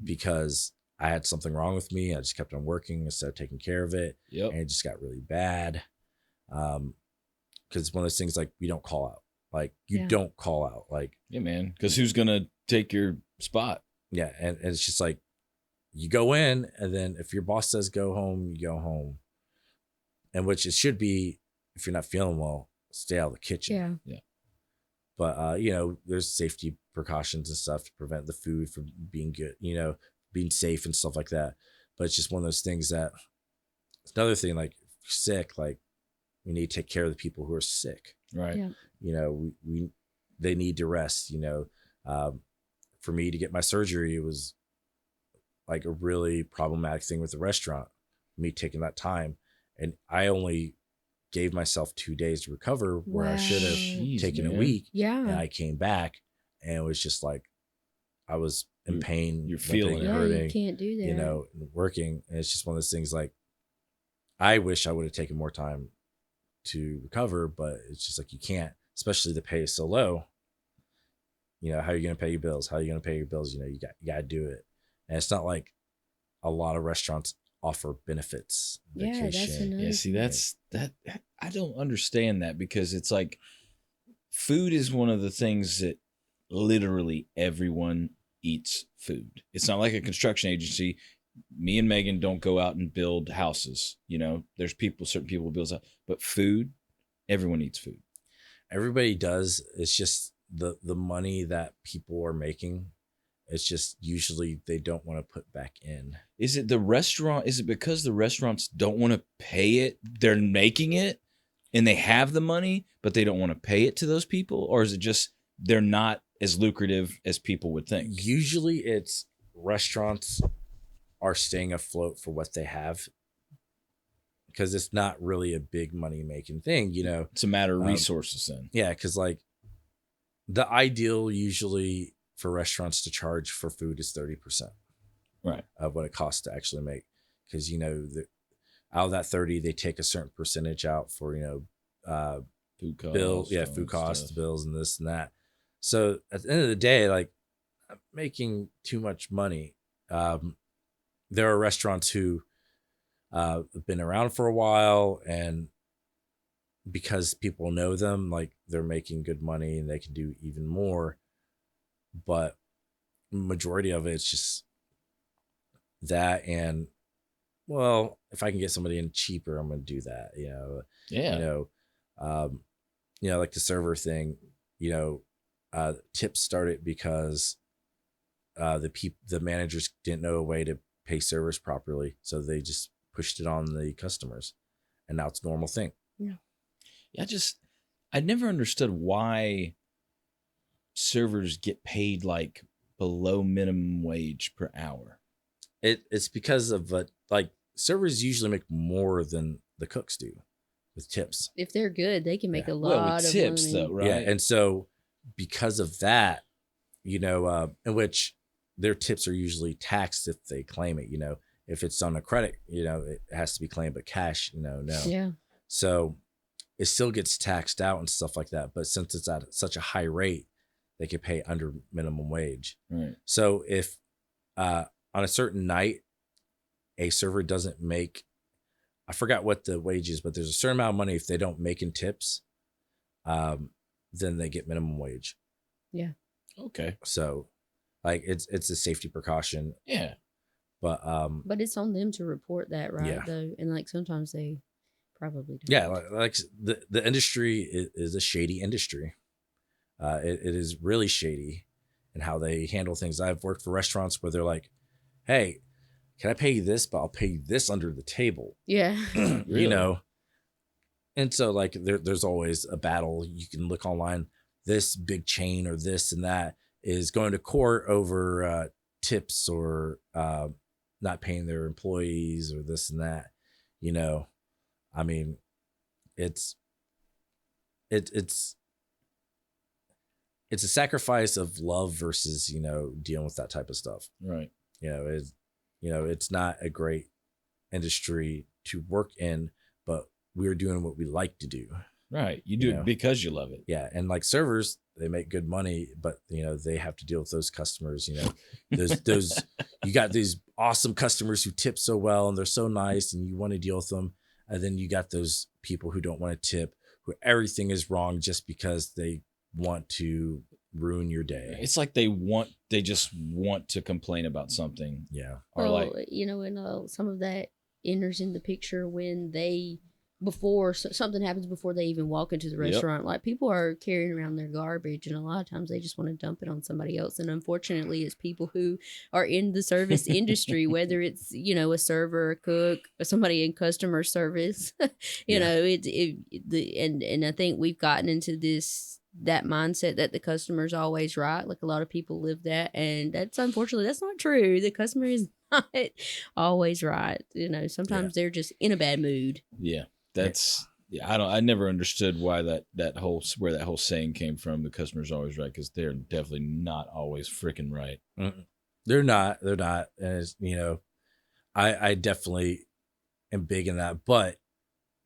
because I had something wrong with me. I just kept on working instead of taking care of it. Yep. And it just got really bad. Because it's one of those things like we don't call out. Like you don't call out. Like, yeah, man. Because who's gonna take your spot? Yeah, and it's just like you go in, and then if your boss says go home, you go home. And which it should be, if you're not feeling well, stay out of the kitchen. Yeah. Yeah. But you know, there's safety precautions and stuff to prevent the food from being good, you know, being safe and stuff like that. But it's just one of those things that it's another thing, like if you're sick, like we need to take care of the people who are sick. Right. Yeah. You know, they need to rest, you know. For me to get my surgery, it was like a really problematic thing with the restaurant, me taking that time. And I only gave myself 2 days to recover where I should have taken a week. Yeah. And I came back and it was just like, I was in pain. You're feeling it. Hurting. You can't do that. You know, working. And it's just one of those things like, I wish I would have taken more time to recover, but it's just like, you can't, especially the pay is so low. You know, how are you going to pay your bills? How are you going to pay your bills? You know, you got to do it. And it's not like a lot of restaurants offer benefits. Yeah, vacation. that's another. Yeah, see, that's that. I don't understand that because it's like food is one of the things that literally everyone eats food. It's not like a construction agency. Me and Megan don't go out and build houses. You know, there's certain people build out, but food, everyone eats food. Everybody does. It's just the money that people are making. It's just usually they don't want to put back in. Is it the restaurant? Is it because the restaurants don't want to pay it? They're making it and they have the money, but they don't want to pay it to those people? Or is it just they're not as lucrative as people would think? Usually it's restaurants are staying afloat for what they have because it's not really a big money making thing, you know. It's a matter of resources then. Yeah, because like the ideal usually for restaurants to charge for food is 30%, right, of what it costs to actually make. Because, you know, out of that 30, they take a certain percentage out for, you know, food costs, food costs, bills, and this and that. So at the end of the day, like, I'm making too much money. There are restaurants who have been around for a while, and because people know them, like, they're making good money and they can do even more. But majority of it's just that, and well, if I can get somebody in cheaper, I'm going to do that. You know, yeah, you know, like the server thing. You know, tips started because the managers didn't know a way to pay servers properly, so they just pushed it on the customers, and now it's a normal thing. Yeah. I never understood why servers get paid like below minimum wage per hour. It's because of like servers usually make more than the cooks do with tips. If they're good, they can make a lot with tips, of money. though, right? Yeah, and so because of that, you know, in which their tips are usually taxed if they claim it. You know, if it's on a credit, you know, it has to be claimed, but cash, no. Yeah. So it still gets taxed out and stuff like that. But since it's at such a high rate, they can pay under minimum wage. Right. So if on a certain night, a server doesn't make, I forgot what the wage is, but there's a certain amount of money if they don't make in tips, then they get minimum wage. Yeah. Okay. So like it's a safety precaution. Yeah. But it's on them to report that, right? Yeah. Though, and like sometimes they probably don't. yeah, like the industry is a shady industry. It is really shady in how they handle things. I've worked for restaurants where they're like, hey, can I pay you this, but I'll pay you this under the table. Yeah. You know? And so like there's always a battle. You can look online, this big chain or this and that is going to court over tips or not paying their employees or this and that. You know, I mean, it's a sacrifice of love versus, you know, dealing with that type of stuff. Right. It's not a great industry to work in, but we're doing what we like to do. Right. You do it because you love it. Yeah. And like servers, they make good money, but you know, they have to deal with those customers, you know, those you got these awesome customers who tip so well and they're so nice and you want to deal with them. And then you got those people who don't want to tip, who everything is wrong just because they want to ruin your day. It's like they just want to complain about something. Yeah. Or well, like, you know, and some of that enters in the picture when something happens before they even walk into the restaurant. Like people are carrying around their garbage, and a lot of times they just want to dump it on somebody else. And unfortunately, it's people who are in the service industry, whether it's, you know, a server, a cook, or somebody in customer service. you know, and I think we've gotten into that mindset that the customer's always right. Like a lot of people live that, and that's unfortunately that's not true. The customer is not always right. You know, sometimes they're just in a bad mood. Yeah. I never understood why that whole saying came from. The customer's always right, because they're definitely not always freaking right. Mm-mm. They're not. And it's, you know, I definitely am big in that, but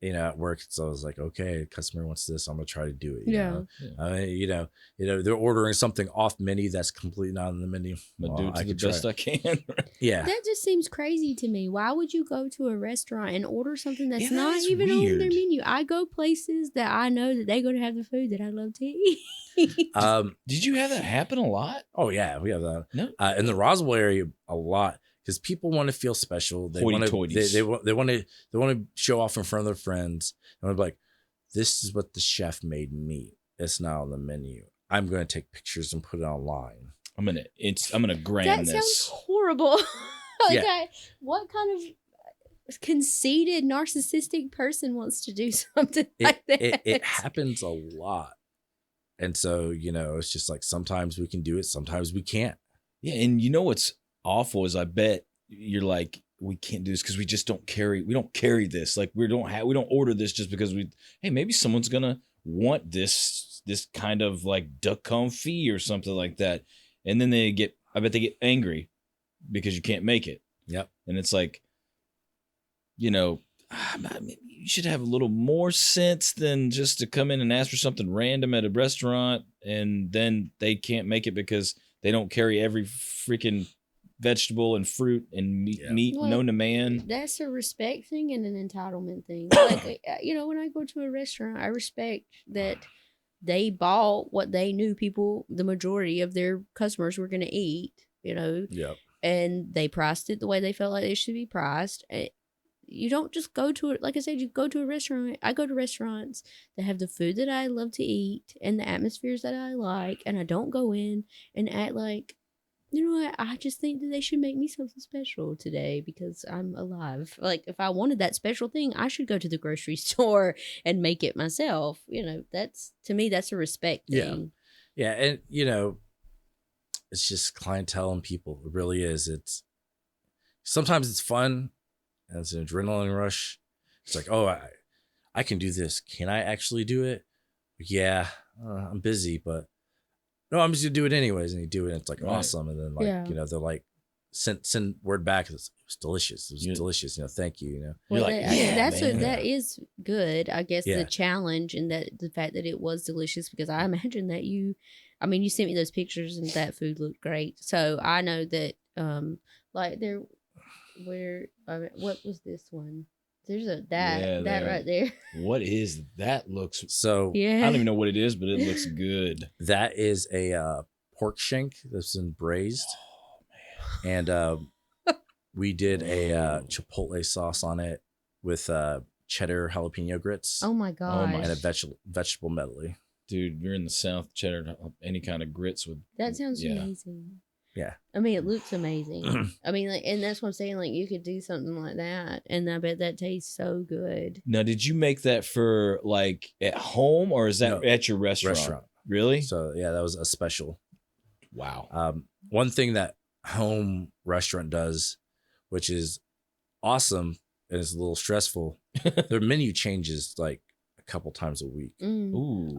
you know, at work, so I was like, okay, customer wants this, I'm gonna try to do it. You know? I mean, you know, they're ordering something off menu that's completely not on the menu. But do it to the best I can. Yeah, that just seems crazy to me. Why would you go to a restaurant and order something that's not that's even weird. on their menu? I go places that I know that they're gonna have the food that I love to eat. Did you have that happen a lot? Oh yeah, we have that. No. In the Roswell area a lot. Because people want to feel special. They want to show off in front of their friends. And I'm like, this is what the chef made me. It's not on the menu. I'm going to take pictures and put it online. I'm gonna gram that this. sounds horrible. What kind of conceited, narcissistic person wants to do something like that? It happens a lot. And so, you know, it's just like sometimes we can do it, sometimes we can't. Yeah, and you know what's awful is I bet you're like, we can't do this because we don't carry this. Like we don't order this just because hey, maybe someone's gonna want this kind of like duck confit or something like that. And then I bet they get angry because you can't make it. Yep. And it's like, you should have a little more sense than just to come in and ask for something random at a restaurant and then they can't make it because they don't carry every freaking vegetable and fruit and meat known to man. That's a respect thing and an entitlement thing. Like, when I go to a restaurant, I respect that they bought what they knew the majority of their customers were going to eat, Yep. And they priced it the way they felt like it should be priced. You don't just go to it. Like I said, you go to a restaurant. I go to restaurants that have the food that I love to eat and the atmospheres that I like. And I don't go in and act like, I just think that they should make me something special today because I'm alive. Like, if I wanted that special thing, I should go to the grocery store and make it myself. To me, that's a respect thing. Yeah. And, it's just clientele and people. It really is. Sometimes it's fun. And it's an adrenaline rush. It's like, oh, I can do this. Can I actually do it? Yeah, I'm busy, but no, I'm just gonna do it anyways. And you do it, and it's like awesome. And then they're like, send word back. It was delicious. It was delicious. Thank you. Well, that is good. I guess the challenge and the fact that it was delicious because I imagine that you sent me those pictures and that food looked great. So I know that what was this one? There's that right there. What is that? Looks so. Yeah. I don't even know what it is, but it looks good. That is a pork shank that's been braised. Oh man! And we did a chipotle sauce on it with cheddar jalapeno grits. Oh my god! And a vegetable medley. Dude, you're in the South. Cheddar, any kind of grits with that sounds amazing. Yeah. It looks amazing. And that's what I'm saying. Like, you could do something like that, and I bet that tastes so good. Now, did you make that for like at home, or is that at your restaurant? Really? So yeah, that was a special. Wow. One thing that home restaurant does, which is awesome and is a little stressful, their menu changes like a couple times a week. Ooh.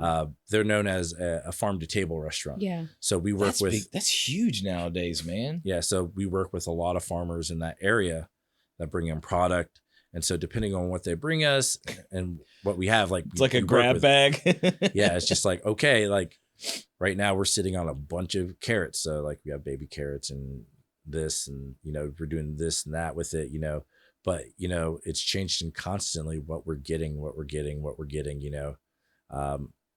They're known as a farm to table restaurant. Yeah. So we work that's huge nowadays, man. Yeah. So we work with a lot of farmers in that area that bring in product. And so depending on what they bring us and what we have, like it's like a grab bag. Yeah. It's just like, okay, like right now we're sitting on a bunch of carrots. So like we have baby carrots and this, and, we're doing this and that with it, but it's changing constantly what we're getting.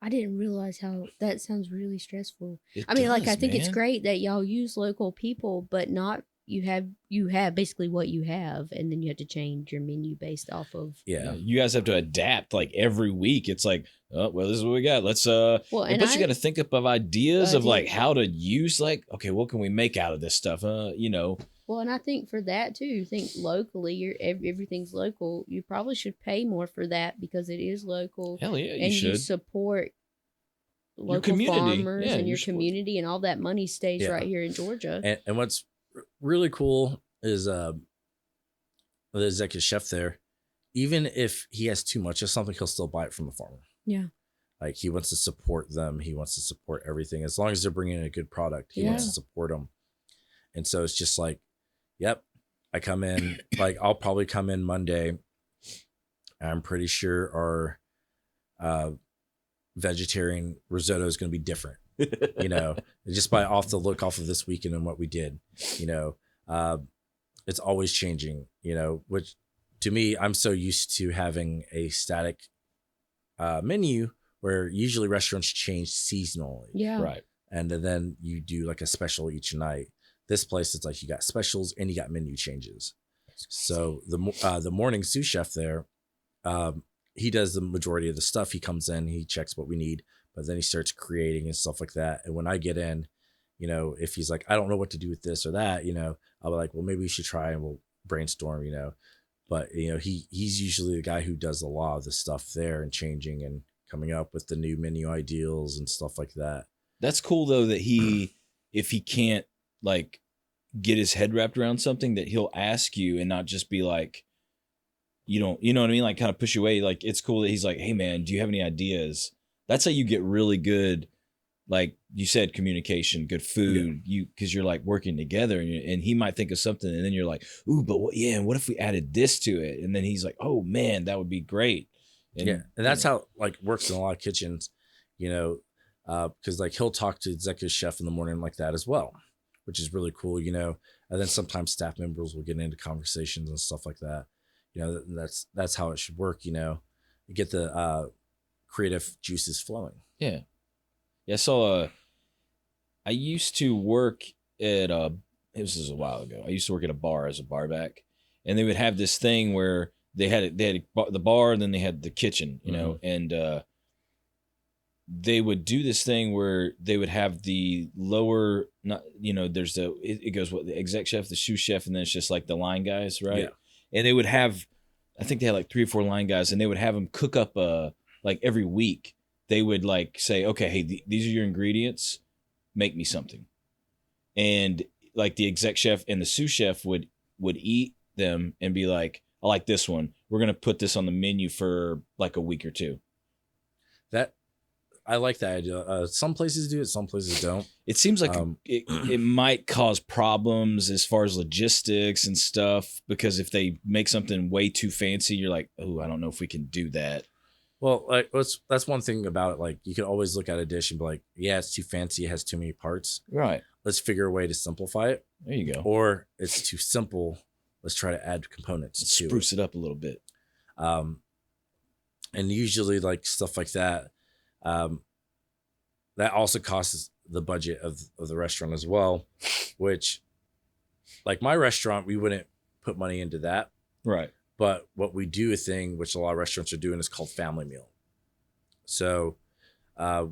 I didn't realize how that sounds really stressful. I think it's great that y'all use local people, but not you have basically what you have, and then you have to change your menu based off of. Yeah, you guys have to adapt like every week. It's like, oh well, this is what we got. Let's but you got to think up of ideas of like how to use like, okay, what can we make out of this stuff? Well, and I think for that too, think locally, everything's local. You probably should pay more for that because it is local. Hell yeah, and you support local farmers and your community, and all that money stays right here in Georgia. And what's really cool is the executive chef there, even if he has too much of something, he'll still buy it from the farmer. Yeah. Like he wants to support them. He wants to support everything. As long as they're bringing in a good product, he wants to support them. And so it's just like, yep, I come in, like I'll probably come in Monday. I'm pretty sure our vegetarian risotto is going to be different, just by off of this weekend and what we did, it's always changing, which to me, I'm so used to having a static menu where usually restaurants change seasonally. Yeah. Right. And then you do like a special each night. This place, it's like you got specials and you got menu changes. So the morning sous chef there, he does the majority of the stuff. He comes in, he checks what we need, but then he starts creating and stuff like that. And when I get in, if he's like, I don't know what to do with this or that, I'll be like, well, maybe we should try and we'll brainstorm, But, he's usually the guy who does a lot of the stuff there and changing and coming up with the new menu ideals and stuff like that. That's cool though that if he can't like get his head wrapped around something, that he'll ask you and not just be like, you know what I mean? Like kind of push you away. Like it's cool that he's like, hey man, do you have any ideas? That's how you get really good. Like you said, communication, good food, because you're like working together, and he might think of something, and then you're like, ooh, but what if we added this to it? And then he's like, oh man, that would be great. And that's how like works in a lot of kitchens, because like he'll talk to the executive chef in the morning like that as well, which is really cool, and then sometimes staff members will get into conversations and stuff like that. That's how it should work. You get the creative juices flowing. Yeah. I saw I used to work at this was a while ago. I used to work at a bar as a barback, and they would have this thing where they had the bar, and then they had the kitchen, and they would do this thing where they would have the lower, there's it goes the exec chef, the sous chef, and then it's just like the line guys, right? Yeah. And they would have, I think they had like 3 or 4 line guys, and they would have them cook up like every week. They would like say, okay, hey, these are your ingredients, make me something. And like the exec chef and the sous chef would eat them and be like, I like this one. We're going to put this on the menu for like a week or 2. I like that idea. Some places do it, some places don't. It seems like it might cause problems as far as logistics and stuff, because if they make something way too fancy, you're like, oh, I don't know if we can do that. Well, like that's one thing about it. Like you can always look at a dish and be like, yeah, it's too fancy. It has too many parts. Right. Let's figure a way to simplify it. There you go. Or it's too simple. Let's try to add components. Let's spruce it up a little bit. And usually like stuff like that, that also costs the budget of the restaurant as well, which like my restaurant, we wouldn't put money into that. Right. But what we do, a thing which a lot of restaurants are doing, is called family meal. So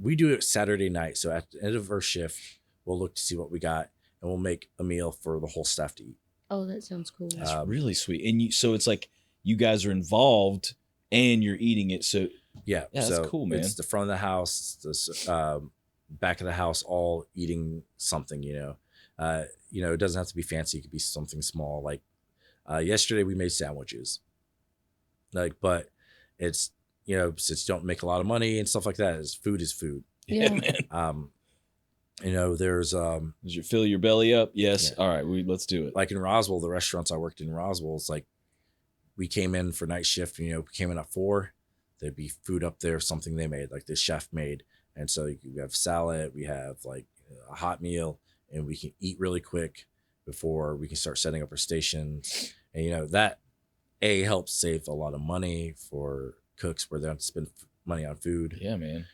we do it Saturday night. So at the end of our shift, we'll look to see what we got, and we'll make a meal for the whole staff to eat. Oh, that sounds cool. That's really sweet. And so it's like you guys are involved and you're eating it. So yeah, that's cool, man. It's the front of the house, the back of the house, all eating something. It doesn't have to be fancy. It could be something small. Like yesterday, we made sandwiches. But it's since you don't make a lot of money and stuff like that, food is food. Yeah, man. There's does you fill your belly up? Yes. Yeah. All right, let's do it. Like in Roswell, the restaurants I worked in Roswell, it's like we came in for night shift. We came in at 4. There'd be food up there, something they made, like the chef made, and so we have salad, we have like a hot meal, and we can eat really quick before we can start setting up our stations. And that helps save a lot of money for cooks, where they don't have to spend money on food. Yeah, man.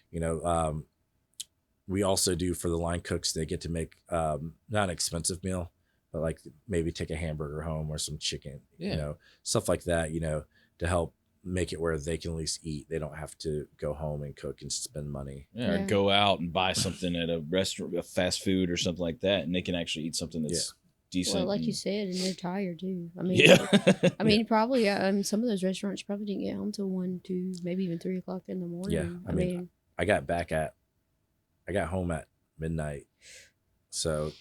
We also do for the line cooks, they get to make not an expensive meal, but like maybe take a hamburger home or some chicken, stuff like that, to help make it where they can at least eat. They don't have to go home and cook and spend money. Yeah, or go out and buy something at a restaurant, a fast food or something like that, and they can actually eat something that's decent. Well, like you said, and they're tired too. I mean, probably some of those restaurants probably didn't get home till 1, 2, maybe even 3 o'clock in the morning. Yeah, I mean, I got home at midnight, so,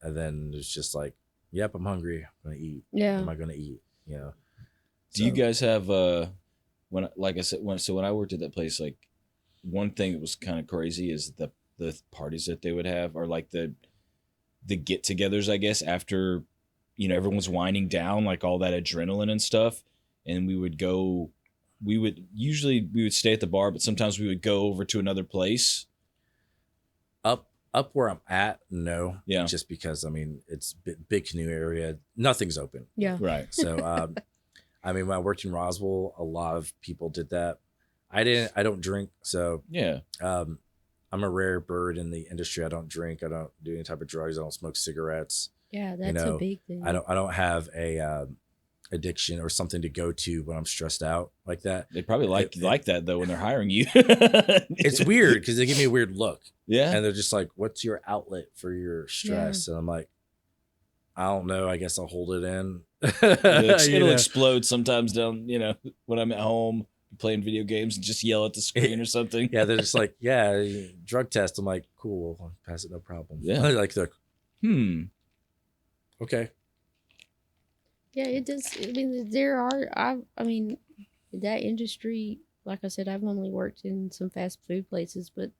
and then it's just like, yep, I'm hungry. I'm gonna eat. Yeah, what am I gonna eat? Do you guys have when I worked at that place, like one thing that was kind of crazy is the parties that they would have, or like the get-togethers, I guess, after everyone's winding down, like all that adrenaline and stuff, and we would stay at the bar, but sometimes we would go over to another place. Up where I'm at, no. Yeah. Just because, it's big canoe area. Nothing's open. Yeah. Right. So, when I worked in Roswell, a lot of people did that. I don't drink. So, yeah. I'm a rare bird in the industry. I don't drink. I don't do any type of drugs. I don't smoke cigarettes. Yeah, that's a big thing. I don't have a addiction or something to go to when I'm stressed out like that. They probably like that though when they're hiring you. It's weird because they give me a weird look. Yeah. And they're just like, what's your outlet for your stress? Yeah. And I'm like, I don't know. I guess I'll hold it in. It'll explode sometimes down, when I'm at home playing video games and just yell at the screen or something. Yeah. They're just like, yeah, drug test. I'm like, cool. I'll pass it. No problem. Yeah. Like, Okay. Yeah, it does. I mean, there are. I mean, that industry. Like I said, I've only worked in some fast food places, but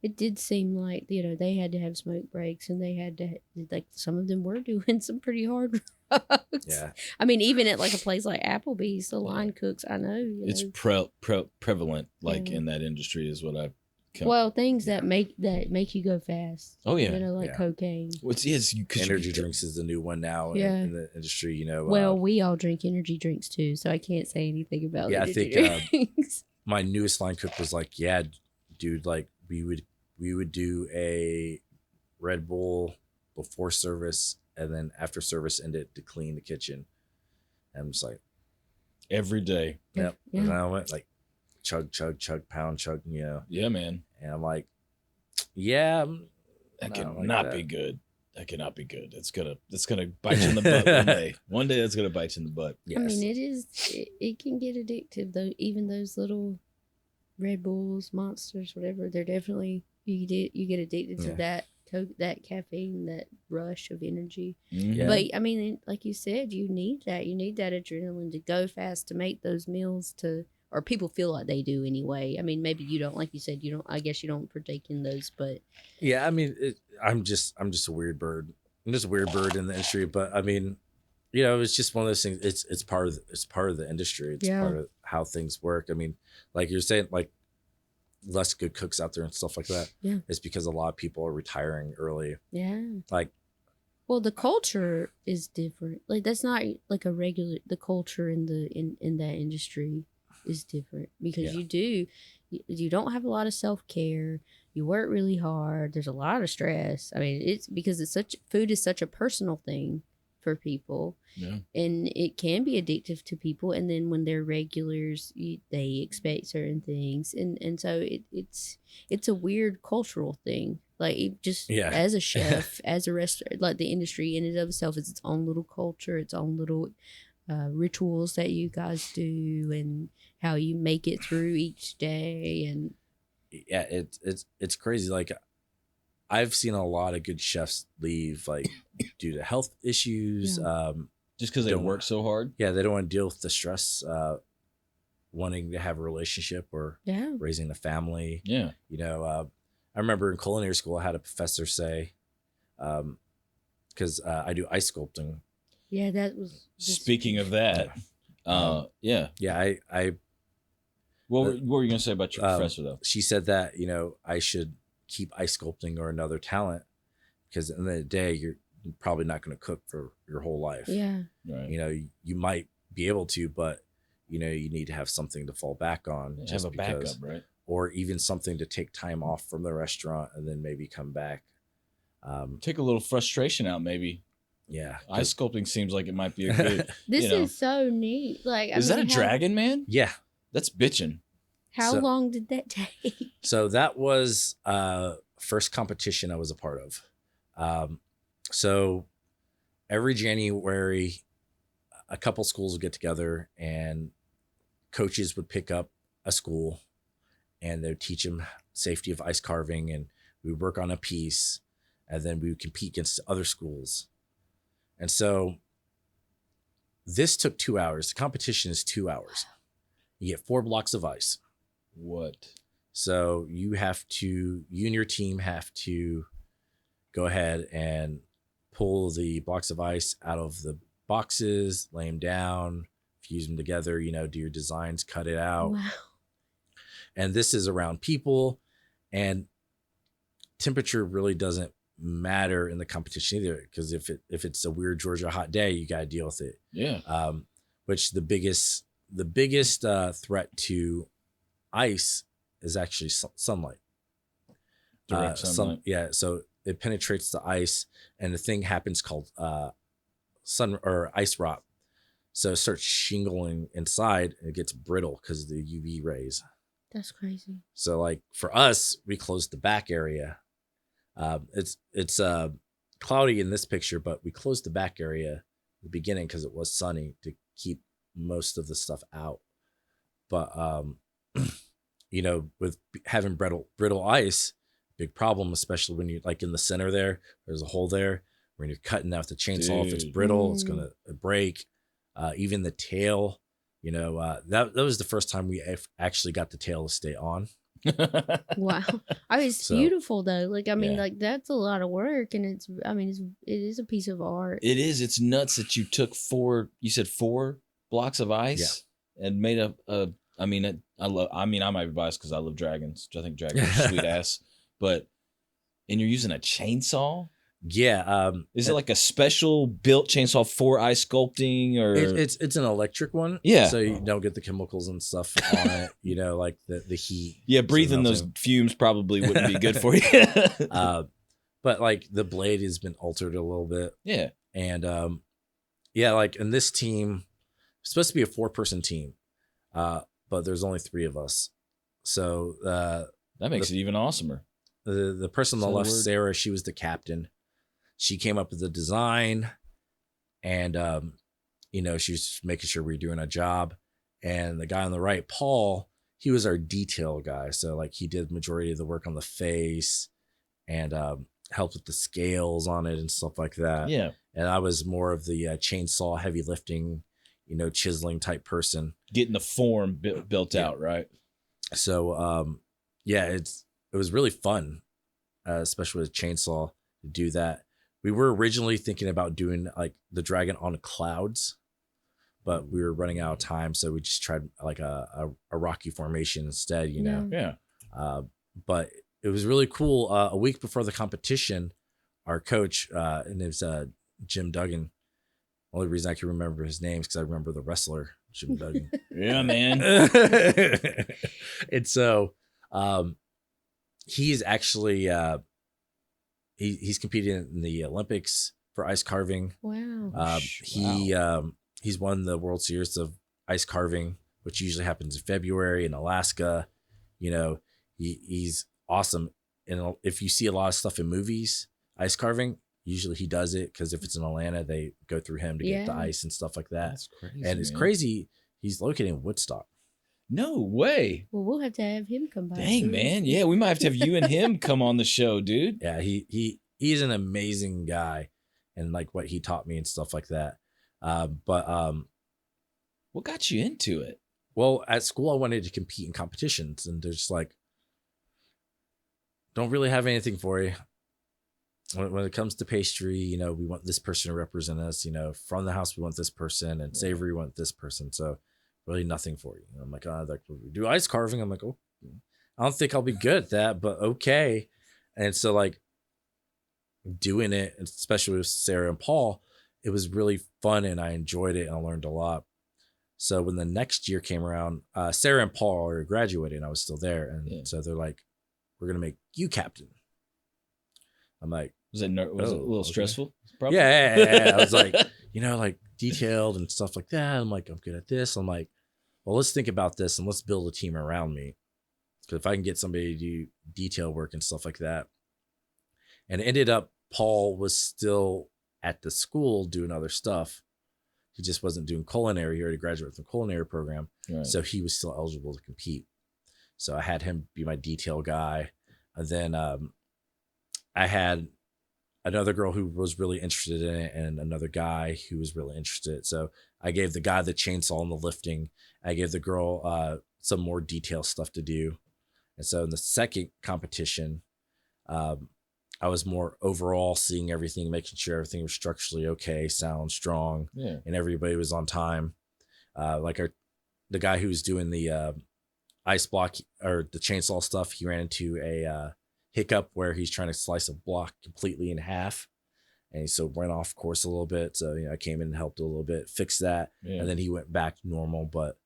it did seem like they had to have smoke breaks, and they had to like some of them were doing some pretty hard drugs. Yeah. I mean, even at like a place like Applebee's, the line cooks. I know It's prevalent, like in that industry, is what I've. Well, things that make you go fast. Oh yeah, like cocaine. Which is energy drinks is the new one now in the industry. Well, we all drink energy drinks too, so I can't say anything about. Yeah, I think my newest line cook was like, "Yeah, dude, like we would do a Red Bull before service, and then after service, end it to clean the kitchen." And I'm just like, every day. Yep. Yeah. And I went like, chug, pound, chug, Yeah, man. And I'm like, yeah, that cannot be good. That cannot be good. It's gonna bite you in the butt one day. One day that's gonna bite you in the butt. Yes. I mean, it can get addictive though. Even those little Red Bulls, Monsters, whatever, they're definitely you get addicted to that caffeine, that rush of energy. Yeah. But I mean, like you said, you need that adrenaline to go fast, to make those meals, or people feel like they do anyway. I mean, maybe you don't, like you said, you don't. I guess you don't partake in those, but yeah. I mean, I'm just a weird bird. I'm just a weird bird in the industry. But I mean, it's just one of those things. It's part of the industry. It's part of how things work. I mean, like you're saying, like less good cooks out there and stuff like that. Yeah, it's because a lot of people are retiring early. Yeah, like. Well, the culture is different. Like that's not like the culture in that industry is different because you don't have a lot of self-care. You work really hard. There's a lot of stress. I mean, it's because food is such a personal thing for people. Yeah. And it can be addictive to people. And then when they're regulars, they expect certain things. And so it's a weird cultural thing. Like as a chef, as a restaurant, like the industry in and of itself is its own little culture, its own little rituals that you guys do, and how you make it through each day. And yeah, it's crazy. Like I've seen a lot of good chefs leave, like due to health issues. Just because they work so hard. Yeah, they don't want to deal with the stress, wanting to have a relationship or raising a family. Yeah, I remember in culinary school, I had a professor say, because I do ice sculpting. Yeah, that was. Speaking of that, yeah. What were you gonna say about your professor though? She said that I should keep ice sculpting or another talent because at the end of the day, you're probably not going to cook for your whole life. Yeah, right. You might be able to, but you need to have something to fall back on. Yeah, have a backup, right? Or even something to take time off from the restaurant and then maybe come back. Take a little frustration out, maybe. Yeah, ice sculpting seems like it might be a good. This is so neat. Like, is that a dragon, man? Yeah, that's bitching. How long did that take? So that was first competition I was a part of. So every January, a couple schools would get together and coaches would pick up a school and they would teach them safety of ice carving, and we would work on a piece, and then we would compete against other schools. And so this took 2 hours. The competition is 2 hours. You get 4 blocks of ice. What? So you and your team have to go ahead and pull the blocks of ice out of the boxes, lay them down, fuse them together, do your designs, cut it out. Wow. And this is around people, and temperature really doesn't matter in the competition either, because if it's a weird Georgia hot day, you got to deal with it. Yeah. Which the biggest threat to ice is actually sunlight. Direct sunlight. So it penetrates the ice, and the thing happens called sun or ice rot. So it starts shingling inside, and it gets brittle because of the UV rays. That's crazy. So like for us, we closed the back area. It's cloudy in this picture, but we closed the back area at the beginning because it was sunny to keep most of the stuff out. But with having brittle ice, big problem, especially when you're like in the center there's a hole there when you're cutting out the chainsaw, if it's brittle, it's gonna break. Even the tail, that was the first time we actually got the tail to stay on. Wow. It's beautiful though. Like, I mean, like that's a lot of work, and it is a piece of art. It is. It's nuts that you took 4 blocks of ice and made I might be biased because I love dragons, which I think dragons are sweet ass, and you're using a chainsaw? Yeah. Is it like a special built chainsaw for ice sculpting, or it's an electric one? Yeah. So you don't get the chemicals and stuff on it, like the heat. Yeah, breathing those fumes probably wouldn't be good for you. But like the blade has been altered a little bit. Yeah. And like in this team, it's supposed to be a 4-person team. But there's only 3 of us. So that makes it even awesomer. The person on the left, Sarah, she was the captain. She came up with the design, and she was making sure we were doing a job. And the guy on the right, Paul, he was our detail guy. So like he did the majority of the work on the face and helped with the scales on it and stuff like that. Yeah. And I was more of the chainsaw heavy lifting, chiseling type person. Getting the form built out, right? So it was really fun, especially with a chainsaw, to do that. We were originally thinking about doing like the dragon on clouds, but we were running out of time, so we just tried like a rocky formation instead, Yeah. But it was really cool. A week before the competition, our coach, and it was Jim Duggan. Only reason I can remember his name is because I remember the wrestler Jim Duggan. Yeah, man. And so he's actually he's competing in the Olympics for ice carving. Wow. He's won the World Series of ice carving, which usually happens in February in Alaska. He's awesome. And if you see a lot of stuff in movies, ice carving, usually he does it because if it's in Atlanta, they go through him to get the ice and stuff like that. That's crazy. And it's crazy. He's located in Woodstock. No way. Well, we'll have to have him come by. Dang, man. Yeah, we might have to have you and him come on the show, dude. Yeah, he's an amazing guy, and like what he taught me and stuff like that. But what got you into it? Well, at school I wanted to compete in competitions, and they're just like, don't really have anything for you. When it comes to pastry, we want this person to represent us. From the house we want this person, and savory we want this person. So really nothing for you. I'm like, we do ice carving. I'm like, oh, I don't think I'll be good at that, but okay. And so like doing it, especially with Sarah and Paul, it was really fun and I enjoyed it and I learned a lot. So when the next year came around, Sarah and Paul already graduated and I was still there. And so they're like, we're going to make you captain. I'm like, was it a little stressful? Probably? Yeah. I was like, like detailed and stuff like that. I'm like, I'm good at this. I'm like, well, let's think about this and let's build a team around me. Because if I can get somebody to do detail work and stuff like that. And it ended up, Paul was still at the school doing other stuff. He just wasn't doing culinary. He already graduated from the culinary program. Right. So he was still eligible to compete. So I had him be my detail guy. And then I had another girl who was really interested in it and another guy who was really interested. So I gave the guy the chainsaw and the lifting. I gave the girl some more detail stuff to do. And so in the second competition, I was more overall seeing everything, making sure everything was structurally okay, sound strong, and everybody was on time. The guy who was doing the ice block or the chainsaw stuff, he ran into a hiccup where he's trying to slice a block completely in half. And he so went off course a little bit. So, I came in and helped a little bit, fix that. Yeah. And then he went back to normal. But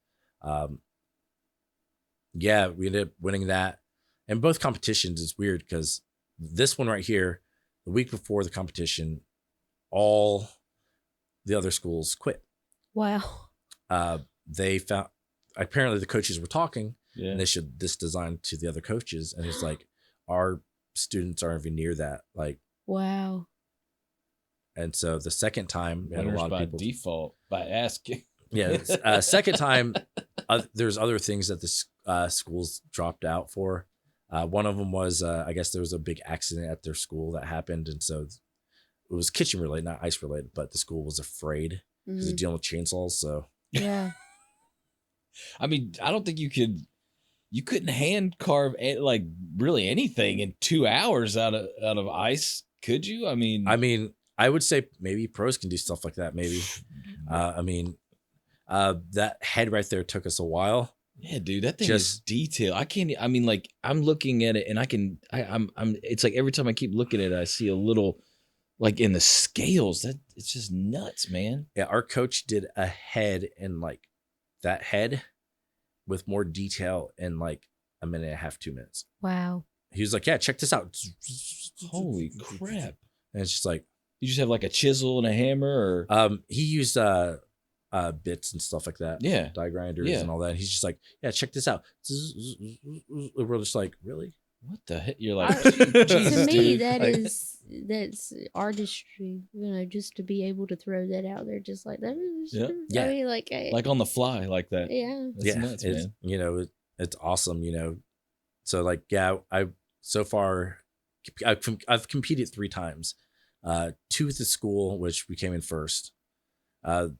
we ended up winning that. And both competitions is weird because this one right here, the week before the competition, all the other schools quit. Wow. They found, apparently the coaches were talking and they showed this design to the other coaches. And it's like, our students aren't even near that. Like, wow. And so the second time, we had a lot of people by default by asking. Yeah. Second time, there's other things that the schools dropped out for. One of them was, I guess there was a big accident at their school that happened. And so it was kitchen related, not ice related, but the school was afraid because they're dealing with chainsaws. So Yeah. I mean, I don't think you couldn't hand carve like really anything in 2 hours out of ice, could you? I mean, I would say maybe pros can do stuff like that. Maybe. That head right there took us a while. Yeah, dude, that thing is detailed. I can't. I mean, like I'm looking at it, and I'm. It's like every time I keep looking at it, I see a little, like in the scales. That it's just nuts, man. Yeah, our coach did a head in like that head with more detail in like a minute and a half, 2 minutes. Wow. He was like, "Yeah, check this out." Holy crap! And it's just like you just have like a chisel and a hammer, or he used bits and stuff like that. Yeah, die grinders and all that. And he's just like, "Yeah, check this out." We're just like, "Really? What the heck?" You're like, to me, that's artistry. You know, just to be able to throw that out there, just like that. Yeah. I mean, like on the fly, like that. Yeah. That's nuts, man. You know, it's awesome. You know, so like, yeah, I've competed 3 times. 2 with the school, which we came in first. The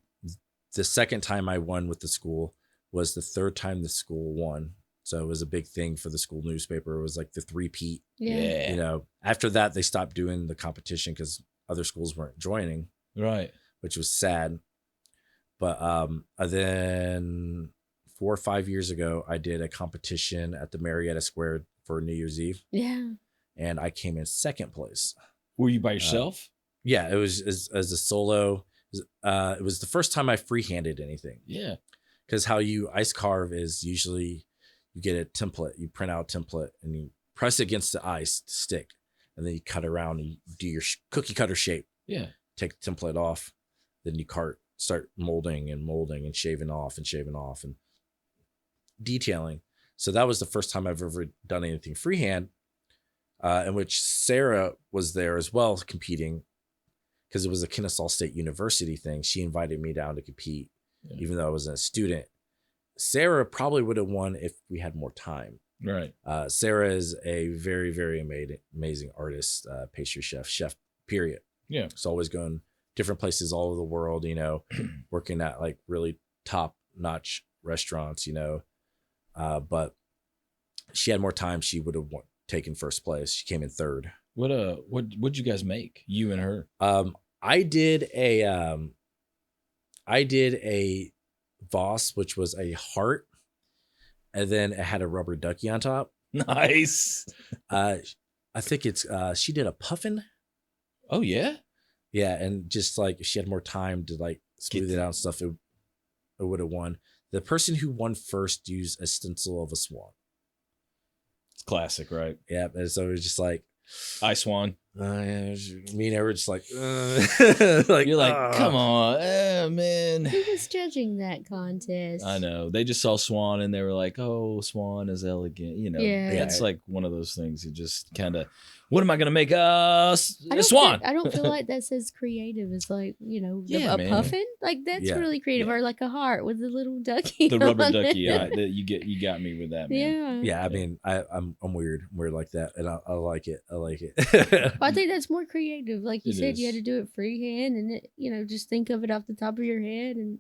second time I won with the school was the 3rd time the school won. So it was a big thing for the school newspaper. It was like the 3-peat. Yeah. You know, after that, they stopped doing the competition because other schools weren't joining. Right. Which was sad. But then 4 or 5 years ago, I did a competition at the Marietta Square for New Year's Eve. Yeah. And I came in 2nd place. Were you by yourself? Yeah, it was as a solo. It was the first time I free-handed anything. Yeah. Because how you ice carve is usually you get a template, you print out a template, and you press it against the ice to stick, and then you cut around and you do your cookie cutter shape. Yeah. Take the template off, then you start molding and shaving off and detailing. So that was the first time I've ever done anything freehand, in which Sarah was there as well competing. Because it was a Kennesaw State University thing. She invited me down to compete, even though I wasn't a student. Sarah probably would have won if we had more time. Right. Sarah is a very, very amazing artist, pastry chef, period. Yeah. She's always going different places all over the world, you know, working at like really top-notch restaurants, you know. But she had more time. She would have taken first place. She came in 3rd. What'd you guys make? You and her? I did a Voss, which was a heart, and then it had a rubber ducky on top. Nice. I think she did a puffin. Oh yeah? Yeah, and just like if she had more time to like smooth it out and stuff, it would have won. The person who won first used a stencil of a swan. It's classic, right? Yeah, and so it was just like I Swan. Me and I were just like, like you're like, come on, man. Who was judging that contest? I know. They just saw Swan and they were like, oh, Swan is elegant. You know, it's like one of those things. You just kind of, what am I going to make? A Swan. I don't feel like that's as creative as like, you know, a man. puffin. Like that's really creative. Or like a heart with a little ducky. The rubber ducky. You got me with that, man. Yeah. I mean, I'm weird like that. And I like it. I think that's more creative. Like you said, you had to do it freehand and you know, just think of it off the top of your head. And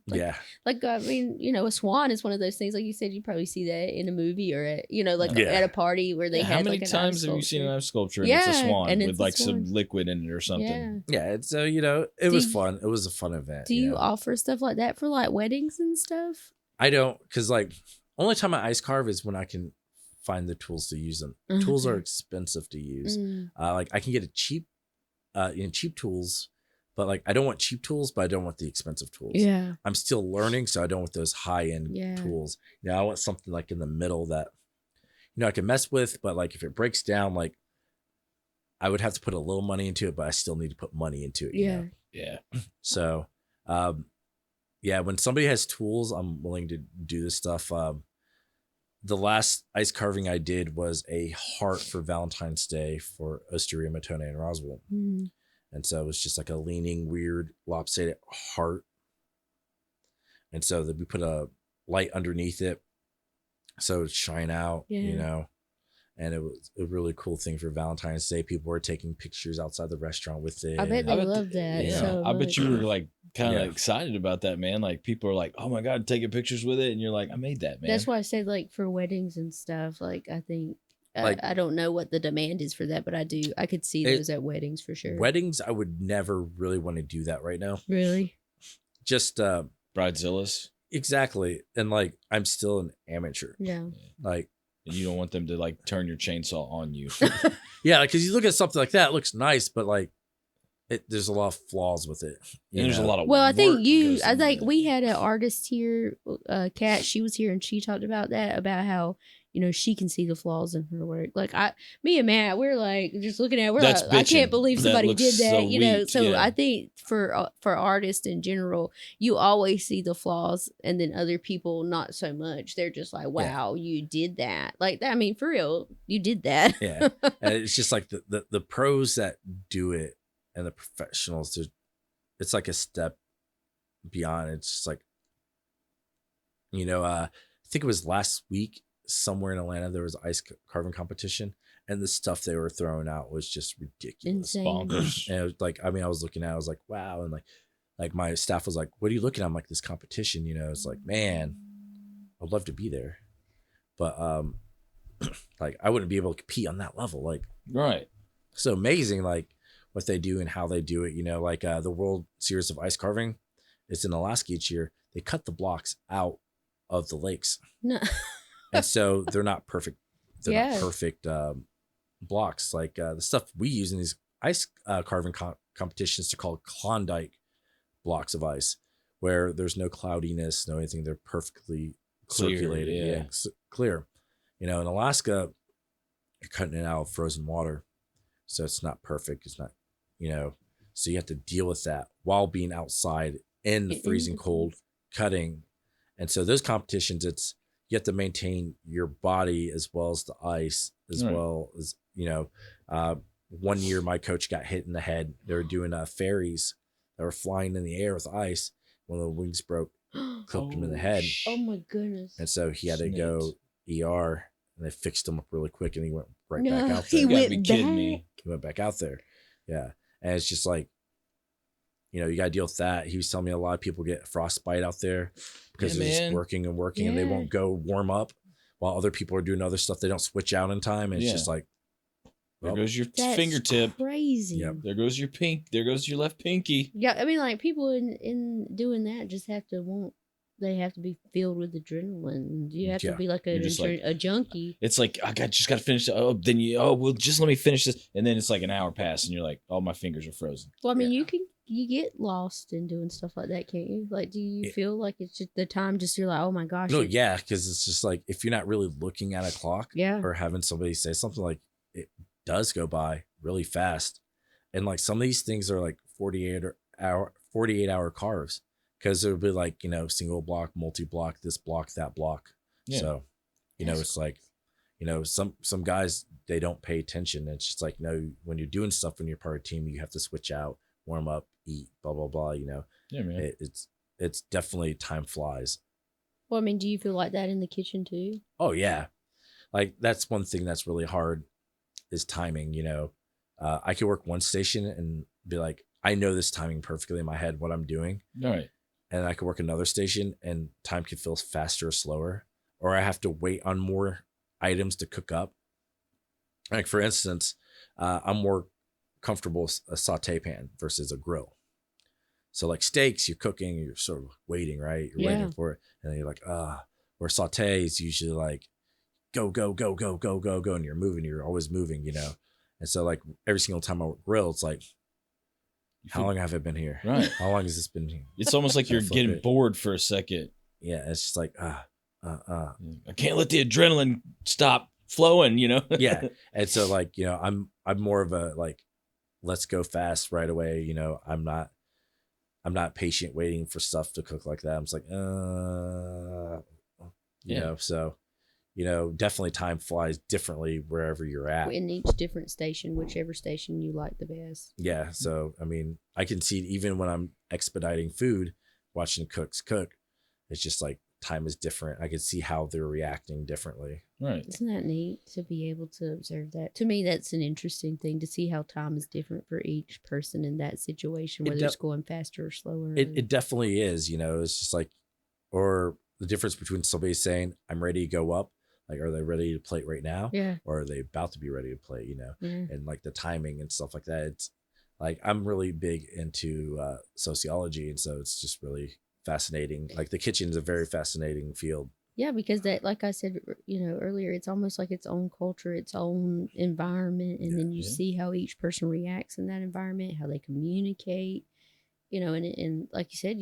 like, I mean, you know, a swan is one of those things, like you said, you probably see that in a movie or at, you know, like at a party where they had how many like times have you seen an ice sculpture and it's a swan and with like some liquid in it or something? Yeah. It's you know, it was fun. It was a fun event. Do you offer stuff like that for like weddings and stuff? I don't, because like only time I ice carve is when I can find the tools to use them. Tools are expensive to use. Like I can get a cheap tools, but like I don't want cheap tools, but I don't want the expensive tools. Yeah, I'm still learning, so I don't want those high end tools. You know, I want something like in the middle that, you know, I can mess with, but like if it breaks down, like I would have to put a little money into it, but I still need to put money into it. Yeah, yeah. So, when somebody has tools, I'm willing to do this stuff. The last ice carving I did was a heart for Valentine's Day for Osteria, Matone, and Roswell. And so it was just like a leaning, weird, lopsided heart. And so we put a light underneath it so it would shine out, you know. And it was a really cool thing for Valentine's Day. People were taking pictures outside the restaurant with it. I bet they love that. yeah. So I bet you were like kind of Yeah. excited about that, man. Like people are like, "Oh my god, taking pictures with it," and you're like, "I made that, man." that's why I said like for weddings and stuff. Like I think Like- I don't know what the demand is for that, but I could see those at weddings for sure. Weddings, I would never really want to do that right now. Really? Just Bridezillas, exactly. And like I'm still an amateur. Yeah. Like and you don't want them to like turn your chainsaw on you. yeah, because you look at something like that, it looks nice, but like there's a lot of flaws with it. And there's a lot of Well, I think work that goes I into think that. we had an artist here, Kat. She was here and she talked about that, about how she can see the flaws in her work. Like me and Matt, we're like just looking at. We're That's like, I can't bitching. belig That somebody looks did that. so weak, So yeah. I think for artists in general, you always see the flaws, and then other people not so much. They're just like, wow, you did that. Like I mean, for real, you did that. Yeah, and it's just like the pros that do it and the professionals. It's like a step beyond. It's just like, I think it was last week somewhere in Atlanta there was an ice carving competition, and the stuff they were throwing out was just ridiculous. Insane. Bonkers. And it was like, I mean, I was looking at it, I was like, wow, and like my staff was like, what are you looking at? I'm like, this competition, it's like, man, I'd love to be there, but like I wouldn't be able to compete on that level. Like, Right. so amazing, like what they do and how they do it. Like the World Series of Ice Carving, it's in Alaska each year. They cut the blocks out of the lakes, No. and so they're not perfect. They're Yeah. not perfect blocks. Like the stuff we use in these ice carving competitions are called Klondike blocks of ice, where there's no cloudiness, no anything. They're perfectly Clear, circulated, yeah. clear. In Alaska, you're cutting it out of frozen water, so it's not perfect. It's not, so you have to deal with that while being outside in the freezing cold cutting. And so those competitions, you have to maintain your body as well as the ice, as Right. well as, 1 year my coach got hit in the head. They were doing ferries that were flying in the air with ice. One of the wings broke, clipped him in the head. Oh my goodness. And so he had to go ER, and they fixed him up really quick, and he went right No, back out he there. You gotta went be kidding me. back? He went back out there. Yeah. And it's just like, you got to deal with that. He was telling me a lot of people get frostbite out there because Yeah, they're just man. working and working, and they Yeah. won't go warm up while other people are doing other stuff. They don't switch out in time. And it's Yeah. just like, There well, goes your That's fingertip. crazy. Yep. There goes your pink. There goes your left pinky. Yeah, I mean, like people in doing that just have to they have to be filled with adrenaline. You have Yeah. to be like You're just like- a junkie. It's like just got to finish. Well, just let me finish this, and then it's like an hour pass, and you're like, oh, my fingers are frozen. Well, I mean, Yeah. you get lost in doing stuff like that, can't you? Like, do you Yeah. feel like it's just the time? Just you're like, oh my gosh. no, yeah, because it's just like if you're not really looking at a clock Yeah. or having somebody say something, like it does go by really fast. And like some of these things are like 48 hour carves, because it would be like, single block, multi-block, this block, that block. Yeah. So, That's it's like, some guys, they don't pay attention. It's just like, no, when you're doing stuff, when you're part of a team, you have to switch out, warm up, eat, blah, blah, blah, Yeah, man. it's definitely time flies. Well, I mean, do you feel like that in the kitchen too? Oh yeah. Like that's one thing that's really hard is timing. I could work one station and be like, I know this timing perfectly in my head, what I'm doing. All right. And I could work another station and time can feel faster or slower, or I have to wait on more items to cook up. Like for instance, I'm more comfortable with a saute pan versus a grill. So like steaks, you're cooking, you're sort of waiting, right? You're Yeah. waiting for it. And then you're like, where saute is usually like go, go, go, go, go, go, go. And you're moving, you're always moving, And so like every single time I grill, it's like, how long have I been here? Right. How long has this been here? It's almost like you're Flip getting it. bored for a second. Yeah, it's just like, I can't let the adrenaline stop flowing, yeah. And so like, I'm more of a like, let's go fast right away. I'm not patient waiting for stuff to cook like that. I'm just like, Yeah. So, definitely time flies differently wherever you're at. In each different station, whichever station you like the best. Yeah. So, I mean, I can see it even when I'm expediting food, watching cooks cook, it's just like time is different. I could see how they're reacting differently. Right. Isn't that neat to be able to observe that? To me, that's an interesting thing to see how time is different for each person in that situation, whether it's going faster or slower. It definitely is, you know, it's just like, or the difference between somebody saying, I'm ready to go up. Like, are they ready to play it right now? Yeah. Or are they about to be ready to play, you know? Yeah. And like the timing and stuff like that. It's like, I'm really big into sociology. And so it's just really fascinating. Like the kitchen is a very fascinating field. Yeah, because that, like I said, you know, earlier, it's almost like its own culture, its own environment. And then you see how each person reacts in that environment, how they communicate, you know, and like you said,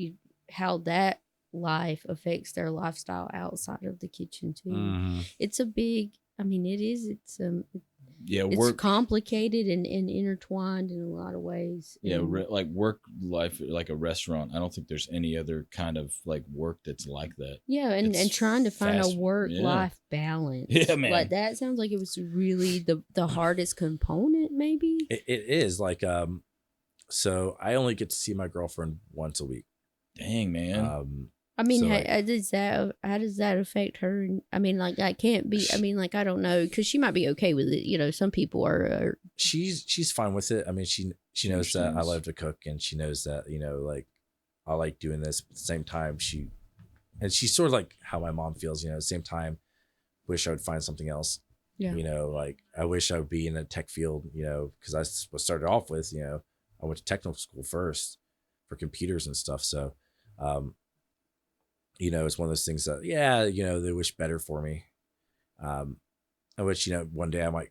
how that life affects their lifestyle outside of the kitchen too. Mm-hmm. It's a big, I mean, it's work, complicated and intertwined in a lot of ways. Yeah, like work life, like a restaurant. I don't think there's any other kind of like work that's like that. Yeah, and trying to find a work life balance. Yeah, man. Like that sounds like it was really the hardest component, maybe. It is like so I only get to see my girlfriend once a week. Dang, man. I mean, so how does that affect her? And I mean, like, I can't be. I mean, like, I don't know, because she might be okay with it. You know, some people are. She's fine with it. I mean, she knows that I love to cook, and she knows that, you know, like I like doing this. But at the same time, she's sort of like how my mom feels. You know, at the same time, wish I would find something else. Yeah. You know, like I wish I would be in a tech field. You know, because I started off with, you know, I went to technical school first for computers and stuff. So. You know, it's one of those things that, you know, they wish better for me. I wish, you know, one day I might,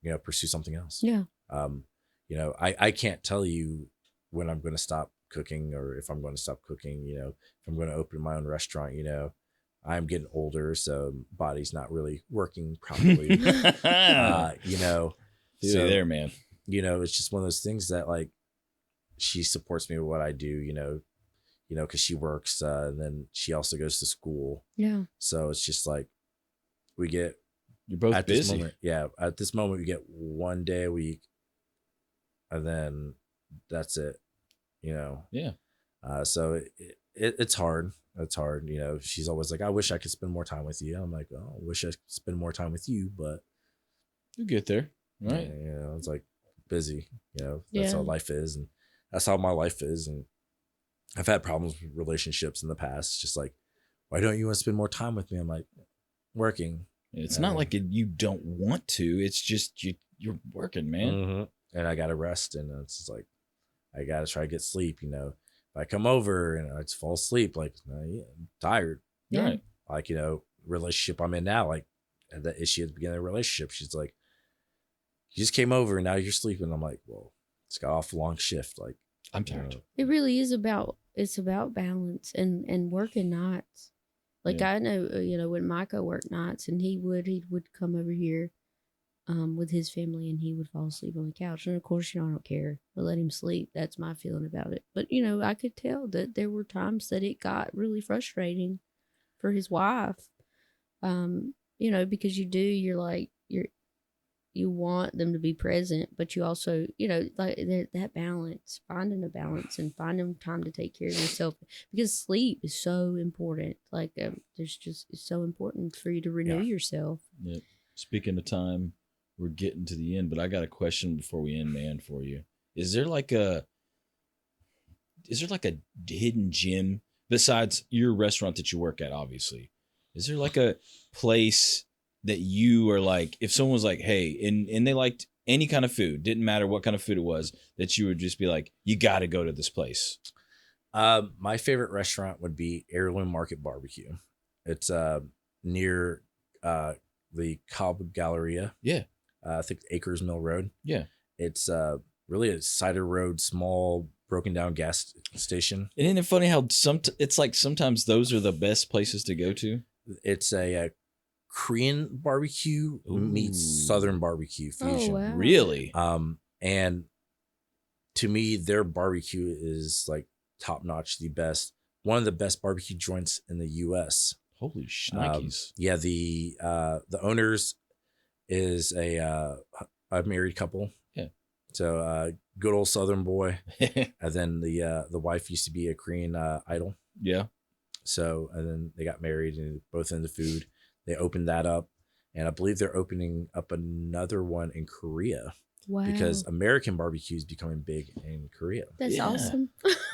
you know, pursue something else. Yeah. You know, I can't tell you when I'm going to stop cooking or if I'm going to stop cooking, you know, if I'm going to open my own restaurant, you know, I'm getting older, so body's not really working properly. You know, so there, man, you know, it's just one of those things that like, she supports me with what I do, you know, because she works and then she also goes to school. Yeah. So it's just like you're both at busy. This moment, at this moment, we get one day a week and then that's it, you know? Yeah. So it's hard. It's hard. You know, she's always like, I wish I could spend more time with you. I'm like, oh, I wish I could spend more time with you, but you get there. Right. You know, it's like busy, you know, that's how life is. And that's how my life is. And I've had problems with relationships in the past. It's just like, why don't you want to spend more time with me? I'm like, working. It's not like you don't want to. It's just you're working, man. Mm-hmm. And I got to rest. And it's just like, I got to try to get sleep. You know, if I come over and I just fall asleep, like, I'm tired. Yeah. Right. Like, you know, relationship I'm in now, like the issue at the beginning of the relationship, she's like, you just came over and now you're sleeping. I'm like, well, it's got off a long shift. Like, I'm tired. It really is about balance and working nights. Like I know, you know, when Micah worked nights and he would come over here with his family and he would fall asleep on the couch. And of course, you know, I don't care. I let him sleep. That's my feeling about it. But, you know, I could tell that there were times that it got really frustrating for his wife. You know, because you want them to be present, but you also, you know, like that balance, finding a balance and finding time to take care of yourself, because sleep is so important. Like it's so important for you to renew yourself. Yeah. Speaking of time, we're getting to the end, but I got a question before we end, man, for you. Is there like a hidden gem besides your restaurant that you work at, obviously? Is there like a place that you are like, if someone was like, hey, and they liked any kind of food, didn't matter what kind of food it was, that you would just be like, you got to go to this place? My favorite restaurant would be Heirloom Market Barbecue. It's near the Cobb Galleria. Yeah. I think Acres Mill Road. Yeah. It's really a cider road, small, broken down gas station. And isn't it funny how it's like sometimes those are the best places to go to? It's a Korean barbecue meets Southern barbecue fusion. Oh, wow. Really? And to me, their barbecue is like top notch, the best, one of the best barbecue joints in the U.S. Holy shnikes. Yeah, the owners is a married couple. Yeah. So good old Southern boy. And then the wife used to be a Korean idol. Yeah. So, and then they got married and both into food. They opened that up. And I believe they're opening up another one in Korea. Wow. Because American barbecue is becoming big in Korea. That's awesome.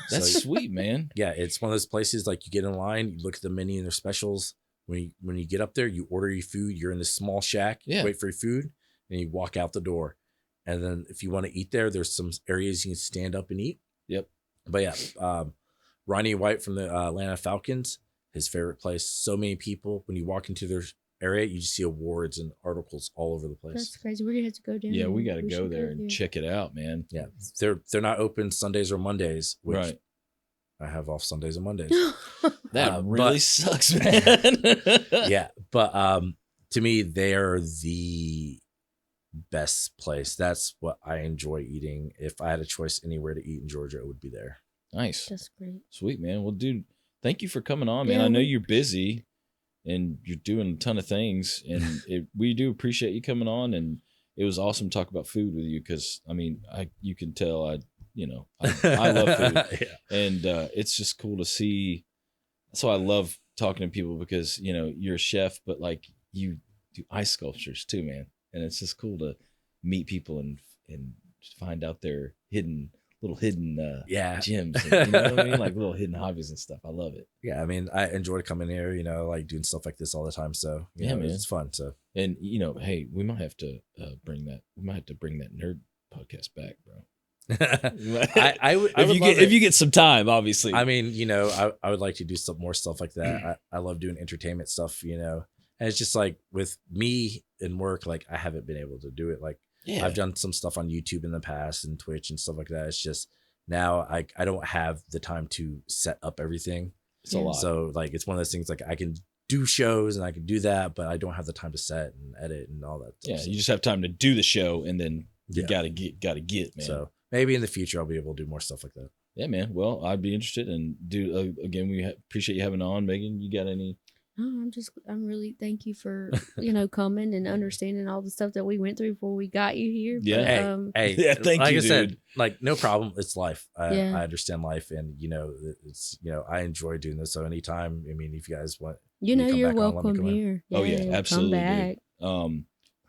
That's sweet, man. Yeah, it's one of those places like you get in line, you look at the menu and their specials. When you get up there, you order your food. You're in this small shack. You wait for your food, and you walk out the door. And then if you want to eat there, there's some areas you can stand up and eat. Yep. But yeah, Ronnie White from the Atlanta Falcons, his favorite place. So many people. When you walk into their area, you just see awards and articles all over the place. That's crazy. We're gonna have to go down. Yeah, we got to go there and check it out, man. Yeah, they're not open Sundays or Mondays, which right. I have off Sundays and Mondays. That really sucks, man. Yeah, but to me, they're the best place. That's what I enjoy eating. If I had a choice anywhere to eat in Georgia, it would be there. Nice. That's great. Sweet, man. Well, dude, thank you for coming on, man. I know you're busy and you're doing a ton of things, and we do appreciate you coming on. And it was awesome to talk about food with you because, I mean, you can tell I love food. Yeah. And it's just cool to see. So I love talking to people because, you're a chef, but like you do ice sculptures too, man. And it's just cool to meet people and find out their little hidden gems. And, you know what I mean? Like little hidden hobbies and stuff. I love it. Yeah. I mean, I enjoy coming here, like doing stuff like this all the time. So man, it's fun. So, and hey, we might have to bring that nerd podcast back, bro. If you get some time, obviously. I mean, I would like to do some more stuff like that. I love doing entertainment stuff, and it's just like with me and work, like I haven't been able to do it. Like I've done some stuff on YouTube in the past and Twitch and stuff like that. It's just now I don't have the time to set up everything. It's a lot. So like, it's one of those things like I can do shows and I can do that, but I don't have the time to set and edit and all that stuff. Yeah. You just have time to do the show and then you gotta get, man. So maybe in the future I'll be able to do more stuff like that. Yeah, man. Well, I'd be interested. And again, we appreciate you having on, Megan. You got any? No, I'm really thank you for coming and understanding all the stuff that we went through before we got you here. Yeah. But, hey, yeah, thank like you, I said, dude. like no problem. It's life. I understand life, and it's I enjoy doing this. So anytime, I mean, if you guys want, you're welcome here. Oh yeah, absolutely. Come back.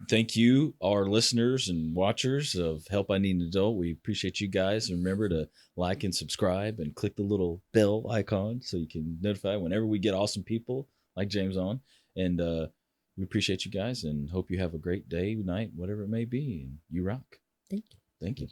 Thank you, our listeners and watchers of Help I Need an Adult. We appreciate you guys. And remember to like and subscribe and click the little bell icon so you can notify whenever we get awesome people like James on. And we appreciate you guys and hope you have a great day, night, whatever it may be. And you rock. Thank you. Thank you.